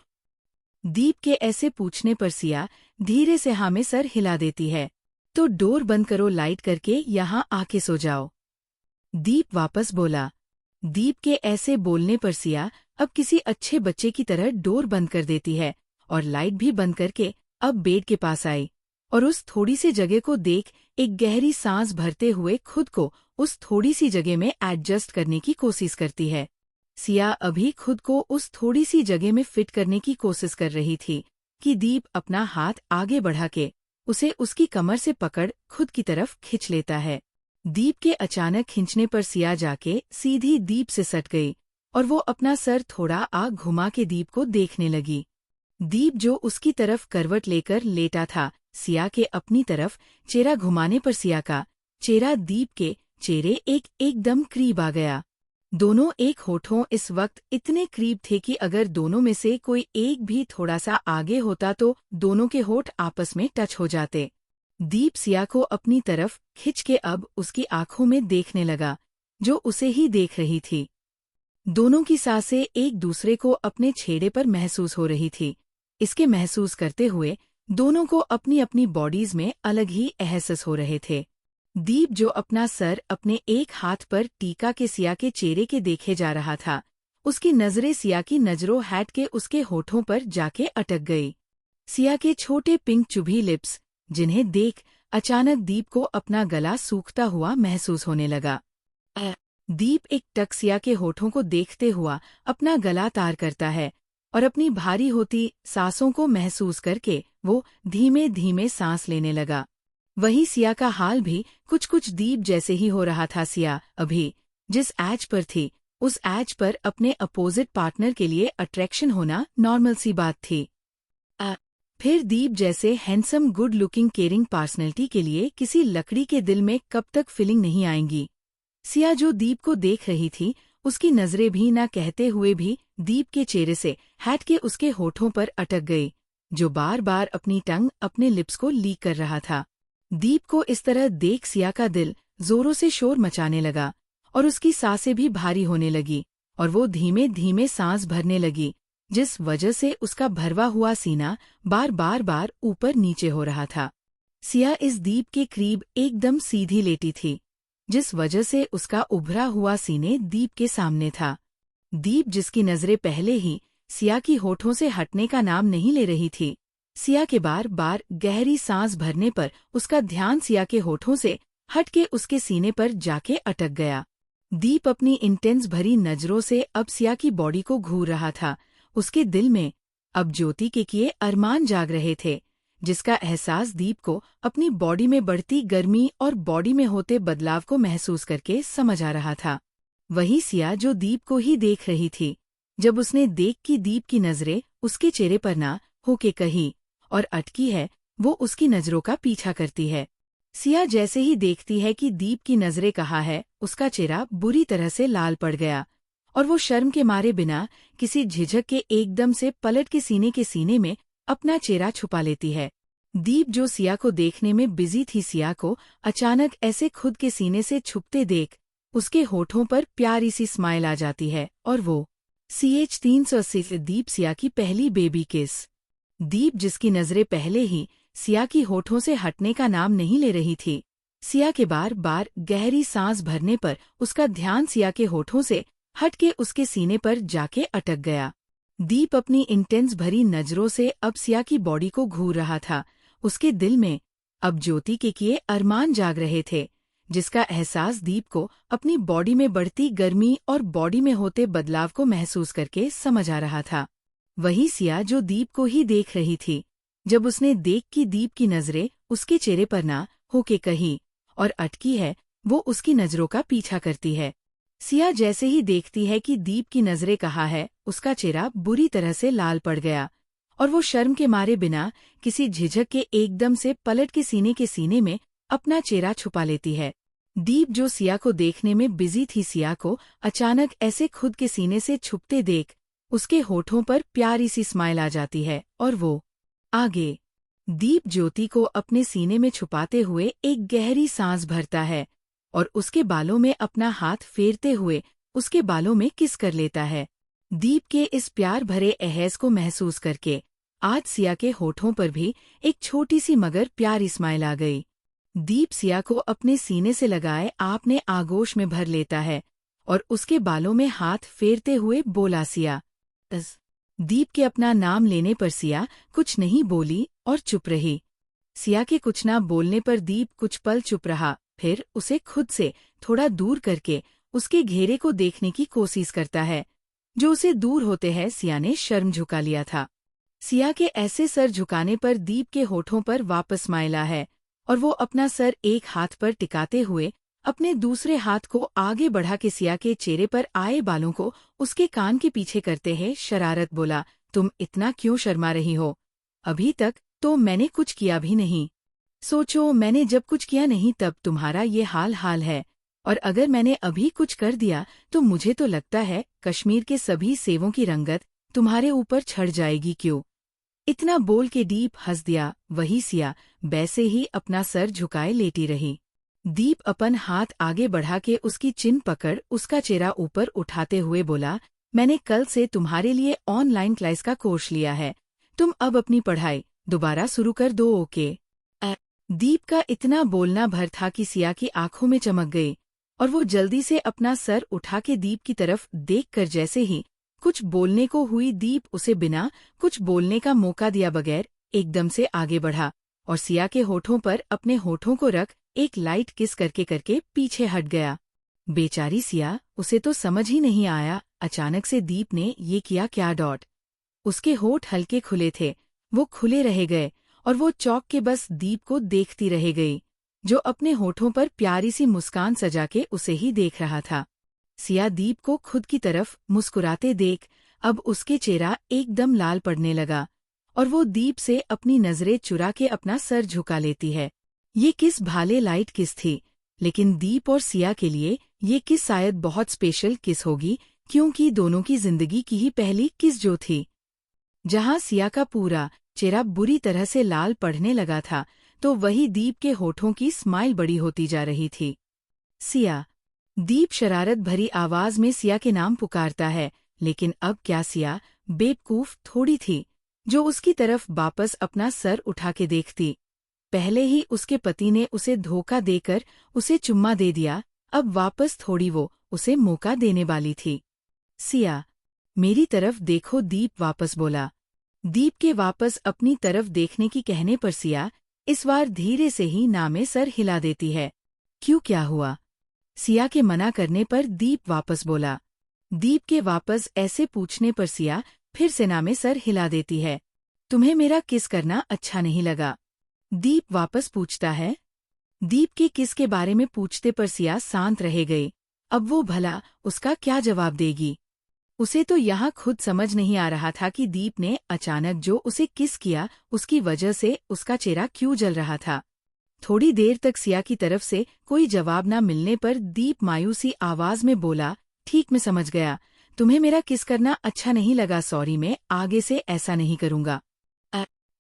दीप के ऐसे पूछने पर सिया धीरे से हाँ में सर हिला देती है। तो डोर बंद करो, लाइट करके यहाँ आके सो जाओ, दीप वापस बोला। दीप के ऐसे बोलने पर सिया अब किसी अच्छे बच्चे की तरह डोर बंद कर देती है और लाइट भी बंद करके अब बेड के पास आई और उस थोड़ी सी जगह को देख एक गहरी सांस भरते हुए खुद को उस थोड़ी सी जगह में एडजस्ट करने की कोशिश करती है। सिया अभी खुद को उस थोड़ी सी जगह में फिट करने की कोशिश कर रही थी कि दीप अपना हाथ आगे बढ़ा के उसे उसकी कमर से पकड़ खुद की तरफ खींच लेता है। दीप के अचानक खींचने पर सिया जाके सीधी दीप से सट गई और वो अपना सर थोड़ा आग घुमा के दीप को देखने लगी। दीप जो उसकी तरफ करवट लेकर लेटा था, सिया के अपनी तरफ चेहरा घुमाने पर सिया का चेहरा दीप के चेहरे एकदम करीब आ गया। दोनों एक होठों इस वक्त इतने करीब थे कि अगर दोनों में से कोई एक भी थोड़ा सा आगे होता तो दोनों के होठ आपस में टच हो जाते। दीप सिया को अपनी तरफ खिंच के अब उसकी आंखों में देखने लगा, जो उसे ही देख रही थी। दोनों की सांसें एक दूसरे को अपने छेड़े पर महसूस हो रही थी। इसके महसूस करते हुए दोनों को अपनी अपनी बॉडीज में अलग ही एहसास हो रहे थे। दीप जो अपना सर अपने एक हाथ पर टीका के सिया के चेहरे के देखे जा रहा था, उसकी नजरें सिया की नजरों हट के उसके होठों पर जाके अटक गई। सिया के छोटे पिंक चुभी लिप्स, जिन्हें देख अचानक दीप को अपना गला सूखता हुआ महसूस होने लगा। दीप एक टक सिया के होठों को देखते हुआ अपना गला तार करता है और अपनी भारी होती सांसों को महसूस करके वो धीमे धीमे सांस लेने लगा। वही सिया का हाल भी कुछ कुछ दीप जैसे ही हो रहा था। सिया अभी जिस एज पर थी, उस एज पर अपने अपोजिट पार्टनर के लिए अट्रैक्शन होना नॉर्मल सी बात थी। फिर दीप जैसे handsome, good looking, caring personality के लिए किसी लकड़ी के दिल में कब तक फीलिंग नहीं आएंगी। सिया जो दीप को देख रही थी, उसकी नजरें भी ना कहते हुए भी दीप के चेहरे से हट के उसके होठों पर अटक गई, जो बार बार अपनी टंग अपने लिप्स को लीक कर रहा था। दीप को इस तरह देख सिया का दिल जोरों से शोर मचाने लगा और उसकी सांसें भी भारी होने लगी और वो धीमे धीमे सांस भरने लगी, जिस वजह से उसका भरवा हुआ सीना बार ऊपर नीचे हो रहा था। सिया इस दीप के करीब एकदम सीधी लेटी थी, जिस वजह से उसका उभरा हुआ सीने दीप के सामने था। दीप, जिसकी नजरें पहले ही सिया की होठों से हटने का नाम नहीं ले रही थी, सिया के बार बार गहरी सांस भरने पर उसका ध्यान सिया के होठों से हट के उसके सीने पर जाके अटक गया। दीप अपनी इंटेंस भरी नजरों से अब सिया की बॉडी को घूर रहा था। उसके दिल में अब ज्योति के किए अरमान जाग रहे थे, जिसका एहसास दीप को अपनी बॉडी में बढ़ती गर्मी और बॉडी में होते बदलाव को महसूस करके समझ आ रहा था। वही सिया जो दीप को ही देख रही थी, जब उसने देख कि दीप की नजरें उसके चेहरे पर ना होके कहीं और अटकी है, वो उसकी नजरों का पीछा करती है। सिया जैसे ही देखती है कि दीप की नजरें कहाँ है, उसका चेहरा बुरी तरह से लाल पड़ गया और वो शर्म के मारे बिना किसी झिझक के एकदम से पलट के सीने में अपना चेहरा छुपा लेती है। दीप, जो सिया को देखने में बिजी थी, सिया को अचानक ऐसे खुद के सीने से छुपते देख उसके होठों पर प्यारी सी स्माइल आ जाती है और वो CH 380 से दीप सिया की पहली बेबी किस। दीप, जिसकी नजरें पहले ही सिया की होठों से हटने का नाम नहीं ले रही थी, सिया के बार बार गहरी सांस भरने पर उसका ध्यान सिया के होठों से हट के उसके सीने पर जाके अटक गया। दीप अपनी इंटेंस भरी नजरों से अब सिया की बॉडी को घूर रहा था। उसके दिल में अब ज्योति के किए अरमान जाग रहे थे, जिसका एहसास दीप को अपनी बॉडी में बढ़ती गर्मी और बॉडी में होते बदलाव को महसूस करके समझ आ रहा था। वही सिया जो दीप को ही देख रही थी, जब उसने देख कि दीप की नजरें उसके चेहरे पर ना होके कहीं और अटकी है, वो उसकी नजरों का पीछा करती है। सिया जैसे ही देखती है कि दीप की नजरें कहाँ है, उसका चेहरा बुरी तरह से लाल पड़ गया और वो शर्म के मारे बिना किसी झिझक के एकदम से पलट के सीने में अपना चेहरा छुपा लेती है। दीप, जो सिया को देखने में बिजी थी, सिया को अचानक ऐसे खुद के सीने से छुपते देख उसके होठों पर प्यारी सी स्माइल आ जाती है और वो आगे दीप ज्योति को अपने सीने में छुपाते हुए एक गहरी सांस भरता है और उसके बालों में अपना हाथ फेरते हुए उसके बालों में किस कर लेता है। दीप के इस प्यार भरे एहसास को महसूस करके आज सिया के होठों पर भी एक छोटी सी मगर प्यारी स्माइल आ गई। दीप सिया को अपने सीने से लगाए आपने आगोश में भर लेता है और उसके बालों में हाथ फेरते हुए बोला, सिया। दीप के अपना नाम लेने पर सिया कुछ नहीं बोली और चुप रही। सिया के कुछ ना बोलने पर दीप कुछ पल चुप रहा, फिर उसे खुद से थोड़ा दूर करके उसके घेरे को देखने की कोशिश करता है, जो उसे दूर होते हैं सिया ने शर्म झुका लिया था। सिया के ऐसे सर झुकाने पर दीप के होठों पर वापस स्माइल है और वो अपना सर एक हाथ पर टिकाते हुए अपने दूसरे हाथ को आगे बढ़ा के सिया के चेहरे पर आए बालों को उसके कान के पीछे करते हैं शरारत बोला, तुम इतना क्यों शर्मा रही हो? अभी तक तो मैंने कुछ किया भी नहीं। सोचो, मैंने जब कुछ किया नहीं तब तुम्हारा ये हाल है, और अगर मैंने अभी कुछ कर दिया तो मुझे तो लगता है कश्मीर के सभी सेवों की रंगत तुम्हारे ऊपर छड़ जाएगी। क्यों? इतना बोल के दीप हंस दिया। वही सिया वैसे ही अपना सर झुकाए लेटी रही। दीप अपन हाथ आगे बढ़ा के उसकी चिन पकड़ उसका चेहरा ऊपर उठाते हुए बोला, मैंने कल से तुम्हारे लिए ऑनलाइन क्लास का कोर्स लिया है, तुम अब अपनी पढ़ाई दोबारा शुरू कर दो, ओके? दीप का इतना बोलना भर था कि सिया की आंखों में चमक गई और वो जल्दी से अपना सर उठा के दीप की तरफ देखकर जैसे ही कुछ बोलने को हुई, दीप उसे बिना कुछ बोलने का मौका दिया बगैर एकदम से आगे बढ़ा और सिया के होठों पर अपने होठों को रख एक लाइट किस करके पीछे हट गया। बेचारी सिया, उसे तो समझ ही नहीं आया अचानक से दीप ने ये किया क्या। उसके होठ हल्के खुले थे, वो खुले रह गए और वो चौंक के बस दीप को देखती रह गई, जो अपने होठों पर प्यारी सी मुस्कान सजा के उसे ही देख रहा था। सिया दीप को खुद की तरफ मुस्कुराते देख अब उसके चेहरा एकदम लाल पड़ने लगा और वो दीप से अपनी नजरें चुरा के अपना सर झुका लेती है। ये किस भाले लाइट किस थी, लेकिन दीप और सिया के लिए ये किस शायद बहुत स्पेशल किस होगी, क्योंकि दोनों की जिंदगी की ही पहली किस जो थी। जहां सिया का पूरा चेहरा बुरी तरह से लाल पड़ने लगा था, तो वही दीप के होठों की स्माइल बड़ी होती जा रही थी। सिया। दीप शरारत भरी आवाज में सिया के नाम पुकारता है, लेकिन अब क्या सिया बेवकूफ थोड़ी थी जो उसकी तरफ वापस अपना सर उठा के देखती। पहले ही उसके पति ने उसे धोखा देकर उसे चुम्मा दे दिया, अब वापस थोड़ी वो उसे मौका देने वाली थी। सिया, मेरी तरफ देखो, दीप वापस बोला। दीप के वापस अपनी तरफ देखने की कहने पर सिया इस बार धीरे से ही ना में सर हिला देती है। क्यों, क्या हुआ? सिया के मना करने पर दीप वापस बोला। दीप के वापस ऐसे पूछने पर सिया फिर से ना में सर हिला देती है। तुम्हें मेरा किस करना अच्छा नहीं लगा? दीप वापस पूछता है। दीप के किस के बारे में पूछते पर सिया शांत रह गई। अब वो भला उसका क्या जवाब देगी? उसे तो यहाँ खुद समझ नहीं आ रहा था कि दीप ने अचानक जो उसे किस किया उसकी वजह से उसका चेहरा क्यों जल रहा था। थोड़ी देर तक सिया की तरफ से कोई जवाब न मिलने पर दीप मायूसी आवाज में बोला, ठीक, मैं समझ गया, तुम्हें मेरा किस करना अच्छा नहीं लगा, सॉरी, मैं आगे से ऐसा नहीं करूंगा।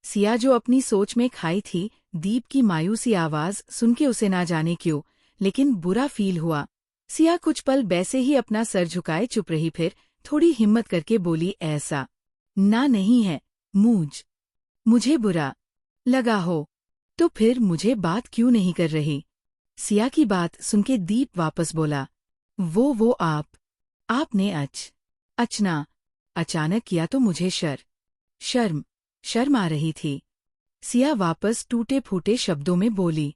सिया जो अपनी सोच में खाई थी, दीप की मायूसी आवाज सुन के उसे ना जाने क्यों लेकिन बुरा फील हुआ। सिया कुछ पल वैसे ही अपना सर झुकाए चुप रही, फिर थोड़ी हिम्मत करके बोली, ऐसा ना नहीं है मुझे बुरा लगा हो तो फिर मुझे बात क्यों नहीं कर रही? सिया की बात सुन के दीप वापस बोला, वो आपने अचना अचानक किया तो मुझे शर्म आ रही थी। सिया वापस टूटे फूटे शब्दों में बोली।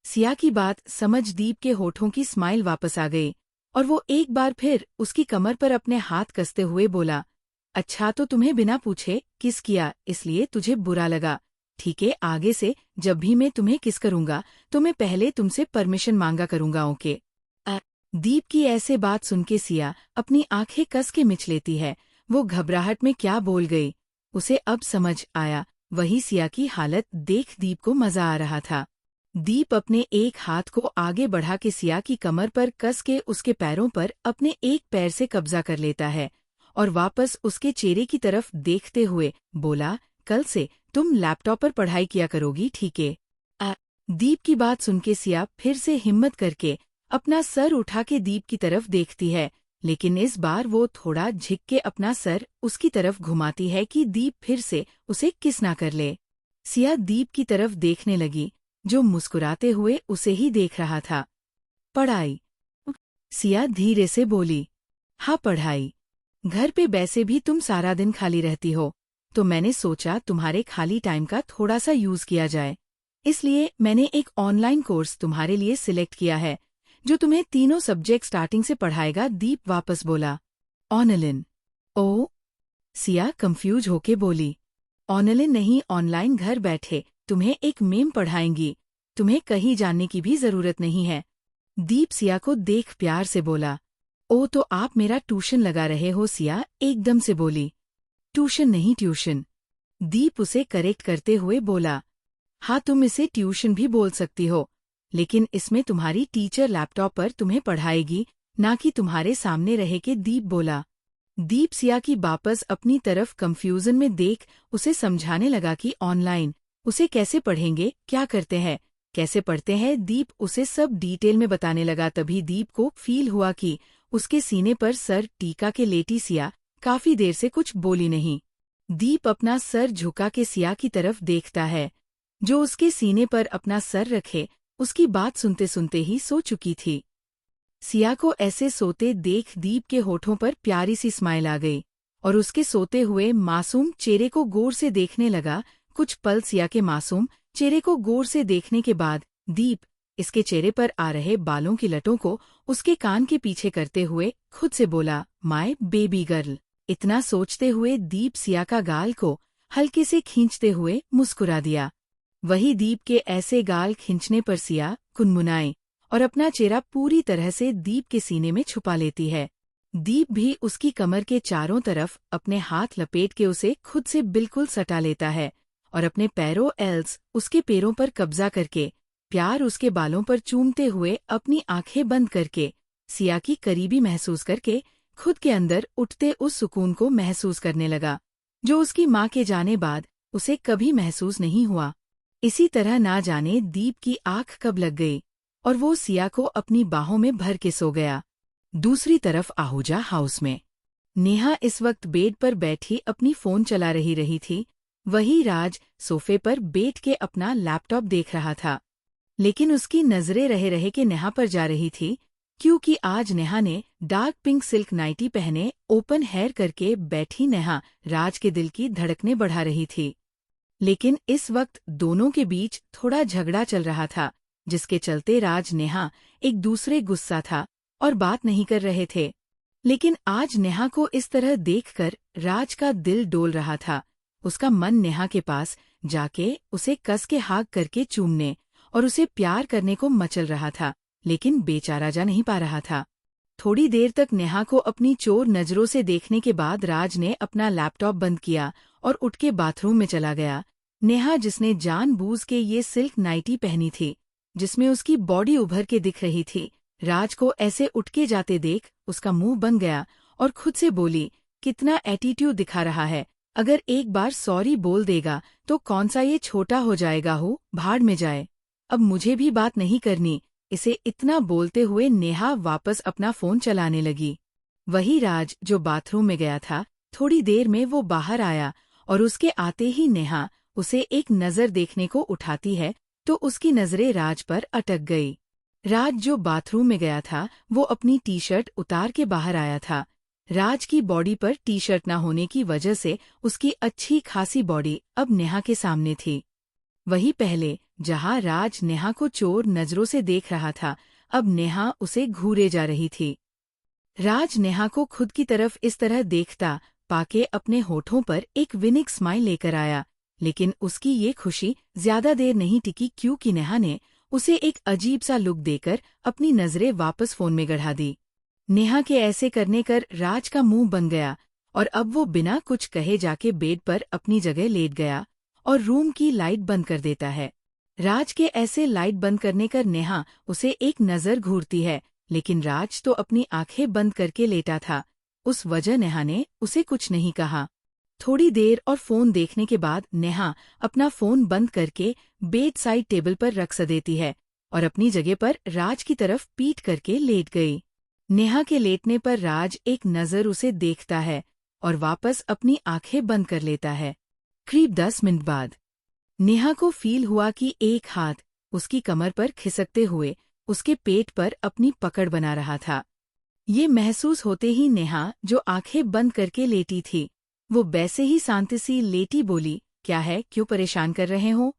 सिया की बात समझ दीप के होठों की स्माइल वापस आ गई और वो एक बार फिर उसकी कमर पर अपने हाथ कसते हुए बोला, अच्छा, तो तुम्हें बिना पूछे किस किया इसलिए तुझे बुरा लगा? ठीक है, आगे से जब भी मैं तुम्हें किस करूंगा तो मैं पहले तुमसे परमिशन मांगा करूंगा, ओके? दीप की ऐसे बात सुन के सिया अपनी आंखें कस के मिच लेती है। वो घबराहट में क्या बोल गई उसे अब समझ आया। वही सिया की हालत देख दीप को मजा आ रहा था। दीप अपने एक हाथ को आगे बढ़ा के सिया की कमर पर कस के उसके पैरों पर अपने एक पैर से कब्जा कर लेता है और वापस उसके चेहरे की तरफ देखते हुए बोला, कल से तुम लैपटॉप पर पढ़ाई किया करोगी, ठीक है? दीप की बात सुन के सिया फिर से हिम्मत करके अपना सर उठा के दीप की तरफ देखती है, लेकिन इस बार वो थोड़ा झिक के अपना सर उसकी तरफ घुमाती है कि दीप फिर से उसे किस ना कर ले। सिया दीप की तरफ देखने लगी, जो मुस्कुराते हुए उसे ही देख रहा था। पढ़ाई? सिया धीरे से बोली। हाँ, पढ़ाई। घर पे वैसे भी तुम सारा दिन खाली रहती हो, तो मैंने सोचा तुम्हारे खाली टाइम का थोड़ा सा यूज किया जाए, इसलिए मैंने एक ऑनलाइन कोर्स तुम्हारे लिए सिलेक्ट किया है जो तुम्हें तीनों सब्जेक्ट स्टार्टिंग से पढ़ाएगा, दीप वापस बोला। ऑनलाइन? ओ, सिया कंफ्यूज होके बोली। ऑनलाइन नहीं, ऑनलाइन, घर बैठे तुम्हें एक मेम पढ़ाएंगी, तुम्हें कहीं जाने की भी जरूरत नहीं है। दीप सिया को देख प्यार से बोला। ओ, तो आप मेरा ट्यूशन लगा रहे हो? सिया एकदम से बोली। ट्यूशन नहीं, ट्यूशन, दीप उसे करेक्ट करते हुए बोला। हाँ, तुम इसे ट्यूशन भी बोल सकती हो, लेकिन इसमें तुम्हारी टीचर लैपटॉप पर तुम्हें पढ़ाएगी, ना कि तुम्हारे सामने रह के, दीप बोला। दीप सिया की वापस अपनी तरफ कंफ्यूजन में देख उसे समझाने लगा कि ऑनलाइन उसे कैसे पढ़ेंगे, क्या करते हैं, कैसे पढ़ते हैं। दीप उसे सब डिटेल में बताने लगा। तभी दीप को फील हुआ कि उसके सीने पर सर टीका के लेटी सिया काफी देर से कुछ बोली नहीं। दीप अपना सर झुका के सिया की तरफ देखता है, जो उसके सीने पर अपना सर रखे उसकी बात सुनते सुनते ही सो चुकी थी। सिया को ऐसे सोते देख दीप के होठों पर प्यारी सी स्माइल आ गई और उसके सोते हुए मासूम चेहरे को गौर से देखने लगा। कुछ पल सिया के मासूम चेहरे को गौर से देखने के बाद दीप इसके चेहरे पर आ रहे बालों की लटों को उसके कान के पीछे करते हुए खुद से बोला, माय बेबी गर्ल। इतना सोचते हुए दीप सिया का गाल को हल्के से खींचते हुए मुस्कुरा दिया। वही दीप के ऐसे गाल खींचने पर सिया कुनमुनाए और अपना चेहरा पूरी तरह से दीप के सीने में छुपा लेती है। दीप भी उसकी कमर के चारों तरफ अपने हाथ लपेट के उसे खुद से बिल्कुल सटा लेता है और अपने पैरों एल्स उसके पैरों पर कब्जा करके प्यार उसके बालों पर चूमते हुए अपनी आंखें बंद करके सिया की करीबी महसूस करके खुद के अंदर उठते उस सुकून को महसूस करने लगा जो उसकी माँ के जाने बाद उसे कभी महसूस नहीं हुआ। इसी तरह ना जाने दीप की आंख कब लग गई और वो सिया को अपनी बाहों में भर के सो गया। दूसरी तरफ आहूजा हाउस में नेहा इस वक्त बेड पर बैठी अपनी फोन चला रही थी। वही राज सोफे पर बैठ के अपना लैपटॉप देख रहा था, लेकिन उसकी नजरें रहे के नेहा पर जा रही थी क्योंकि आज नेहा ने डार्क पिंक सिल्क नाइटी पहने ओपन हेयर करके बैठी नेहा राज के दिल की धड़कनें बढ़ा रही थी। लेकिन इस वक्त दोनों के बीच थोड़ा झगड़ा चल रहा था, जिसके चलते राज नेहा एक दूसरे गुस्सा था और बात नहीं कर रहे थे। लेकिन आज नेहा को इस तरह देखकर राज का दिल डोल रहा था। उसका मन नेहा के पास जाके उसे कस के हाथ करके चूमने और उसे प्यार करने को मचल रहा था, लेकिन बेचारा जा नहीं पा रहा था। थोड़ी देर तक नेहा को अपनी चोर नजरों से देखने के बाद राज ने अपना लैपटॉप बंद किया और उठ के बाथरूम में चला गया। नेहा, जिसने जानबूझ के ये सिल्क नाइटी पहनी थी जिसमें उसकी बॉडी उभर के दिख रही थी, राज को ऐसे उठ के जाते देख उसका मुंह बन गया और खुद से बोली, कितना एटीट्यूड दिखा रहा है। अगर एक बार सॉरी बोल देगा तो कौन सा ये छोटा हो जाएगा हो, भाड़ में जाए। अब मुझे भी बात नहीं करनी। इसे इतना बोलते हुए नेहा वापस अपना फोन चलाने लगी। वही राज जो बाथरूम में गया था, थोड़ी देर में वो बाहर आया और उसके आते ही नेहा उसे एक नजर देखने को उठाती है तो उसकी नजरें राज पर अटक गई। राज जो बाथरूम में गया था वो अपनी टी शर्ट उतार के बाहर आया था। राज की बॉडी पर टी शर्ट न होने की वजह से उसकी अच्छी खासी बॉडी अब नेहा के सामने थी। वही पहले जहां राज नेहा को चोर नजरों से देख रहा था, अब नेहा उसे घूरे जा रही थी। राज नेहा को खुद की तरफ इस तरह देखता पाके अपने होठों पर एक विनिक स्माइल लेकर आया, लेकिन उसकी ये खुशी ज्यादा देर नहीं टिकी क्योंकि नेहा ने उसे एक अजीब सा लुक देकर अपनी नजरें वापस फोन में गड़ा दी। नेहा के ऐसे करने कर राज का मुंह बन गया और अब वो बिना कुछ कहे जाके बेड पर अपनी जगह लेट गया और रूम की लाइट बंद कर देता है। राज के ऐसे लाइट बंद करने कर नेहा उसे एक नजर घूरती है, लेकिन राज तो अपनी आंखें बंद करके लेटा था। उस वजह नेहा ने उसे कुछ नहीं कहा। थोड़ी देर और फोन देखने के बाद नेहा अपना फोन बंद करके बेड साइड टेबल पर रख देती है और अपनी जगह पर राज की तरफ पीठ करके लेट गई। नेहा के लेटने पर राज एक नजर उसे देखता है और वापस अपनी आंखें बंद कर लेता है। करीब 10 मिनट बाद नेहा को फील हुआ कि एक हाथ उसकी कमर पर खिसकते हुए उसके पेट पर अपनी पकड़ बना रहा था। ये महसूस होते ही नेहा, जो आंखें बंद करके लेटी थी, वो वैसे ही शांति सी लेटी बोली, क्या है, क्यों परेशान कर रहे हो?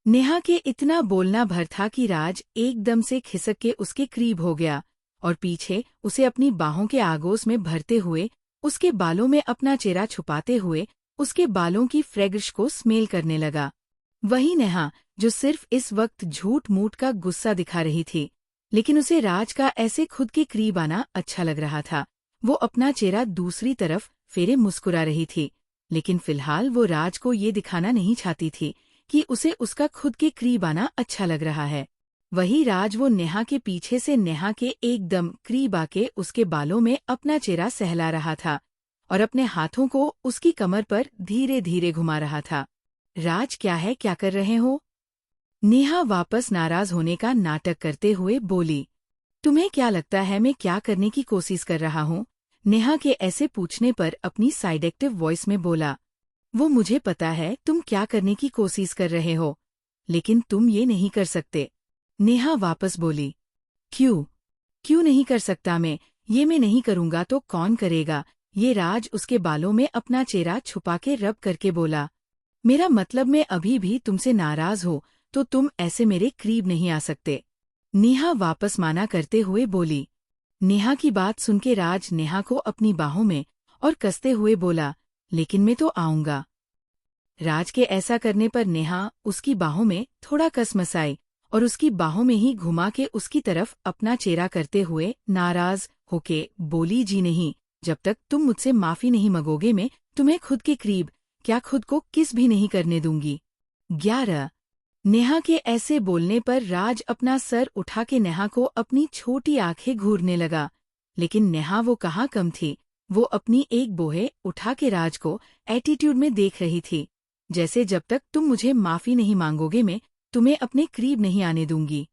नेहा के इतना बोलना भर था कि राज एकदम से खिसक के उसके करीब हो गया और पीछे उसे अपनी बाहों के आगोश में भरते हुए उसके बालों में अपना चेहरा छुपाते हुए उसके बालों की फ्रेग्रेंस को स्मेल करने लगा। वही नेहा जो सिर्फ इस वक्त झूठ मूठ का गुस्सा दिखा रही थी, लेकिन उसे राज का ऐसे खुद के करीब आना अच्छा लग रहा था। वो अपना चेहरा दूसरी तरफ फेरे मुस्कुरा रही थी, लेकिन फिलहाल वो राज को ये दिखाना नहीं चाहती थी कि उसे उसका खुद के करीब आना अच्छा लग रहा है। वही राज वो नेहा के पीछे से नेहा के एकदम करीब आके उसके बालों में अपना चेहरा सहला रहा था और अपने हाथों को उसकी कमर पर धीरे धीरे घुमा रहा था। राज, क्या है, क्या कर रहे हो? नेहा वापस नाराज होने का नाटक करते हुए बोली, तुम्हें क्या लगता है मैं क्या करने की कोशिश कर रहा हूँ? नेहा के ऐसे पूछने पर अपनी साइडेक्टिव वॉइस में बोला, वो मुझे पता है तुम क्या करने की कोशिश कर रहे हो, लेकिन तुम ये नहीं कर सकते। नेहा वापस बोली, क्यों नहीं कर सकता मैं? ये मैं नहीं करूंगा तो कौन करेगा? ये राज उसके बालों में अपना चेहरा छुपा के रब करके बोला, मेरा मतलब मैं अभी भी तुमसे नाराज हो तो तुम ऐसे मेरे करीब नहीं आ सकते। नेहा वापस माना करते हुए बोली। नेहा की बात सुनके राज नेहा को अपनी बाहों में और कसते हुए बोला, लेकिन मैं तो आऊंगा। राज के ऐसा करने पर नेहा उसकी बाहों में थोड़ा कस मसाई और उसकी बाहों में ही घुमा के उसकी तरफ अपना चेहरा करते हुए नाराज होके बोली, जी नहीं, जब तक तुम मुझसे माफी नहीं मांगोगे मैं तुम्हें खुद के करीब क्या खुद को किस भी नहीं करने दूंगी। 11। नेहा के ऐसे बोलने पर राज अपना सर उठा के नेहा को अपनी छोटी आंखें घूरने लगा, लेकिन नेहा वो कहाँ कम थी। वो अपनी एक बोहे उठा के राज को एटीट्यूड में देख रही थी, जैसे जब तक तुम मुझे माफी नहीं मांगोगे मैं तुम्हें अपने करीब नहीं आने दूंगी।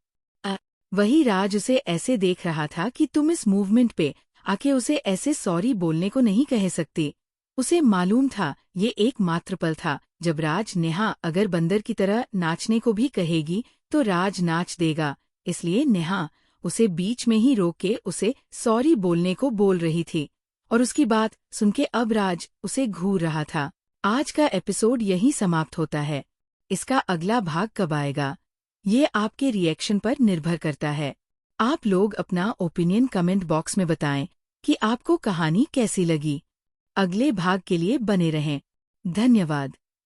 वही राज उसे ऐसे देख रहा था कि तुम इस मूवमेंट पे आके उसे ऐसे सॉरी बोलने को नहीं कह सकती। उसे मालूम था ये एकमात्र पल था जब राज नेहा अगर बंदर की तरह नाचने को भी कहेगी तो राज नाच देगा, इसलिए नेहा उसे बीच में ही रोक के उसे सॉरी बोलने को बोल रही थी और उसकी बात सुन के अब राज उसे घूर रहा था। आज का एपिसोड यहीं समाप्त होता है। इसका अगला भाग कब आएगा ये आपके रिएक्शन पर निर्भर करता है। आप लोग अपना ओपिनियन कमेंट बॉक्स में बताएं कि आपको कहानी कैसी लगी। अगले भाग के लिए बने रहें। धन्यवाद।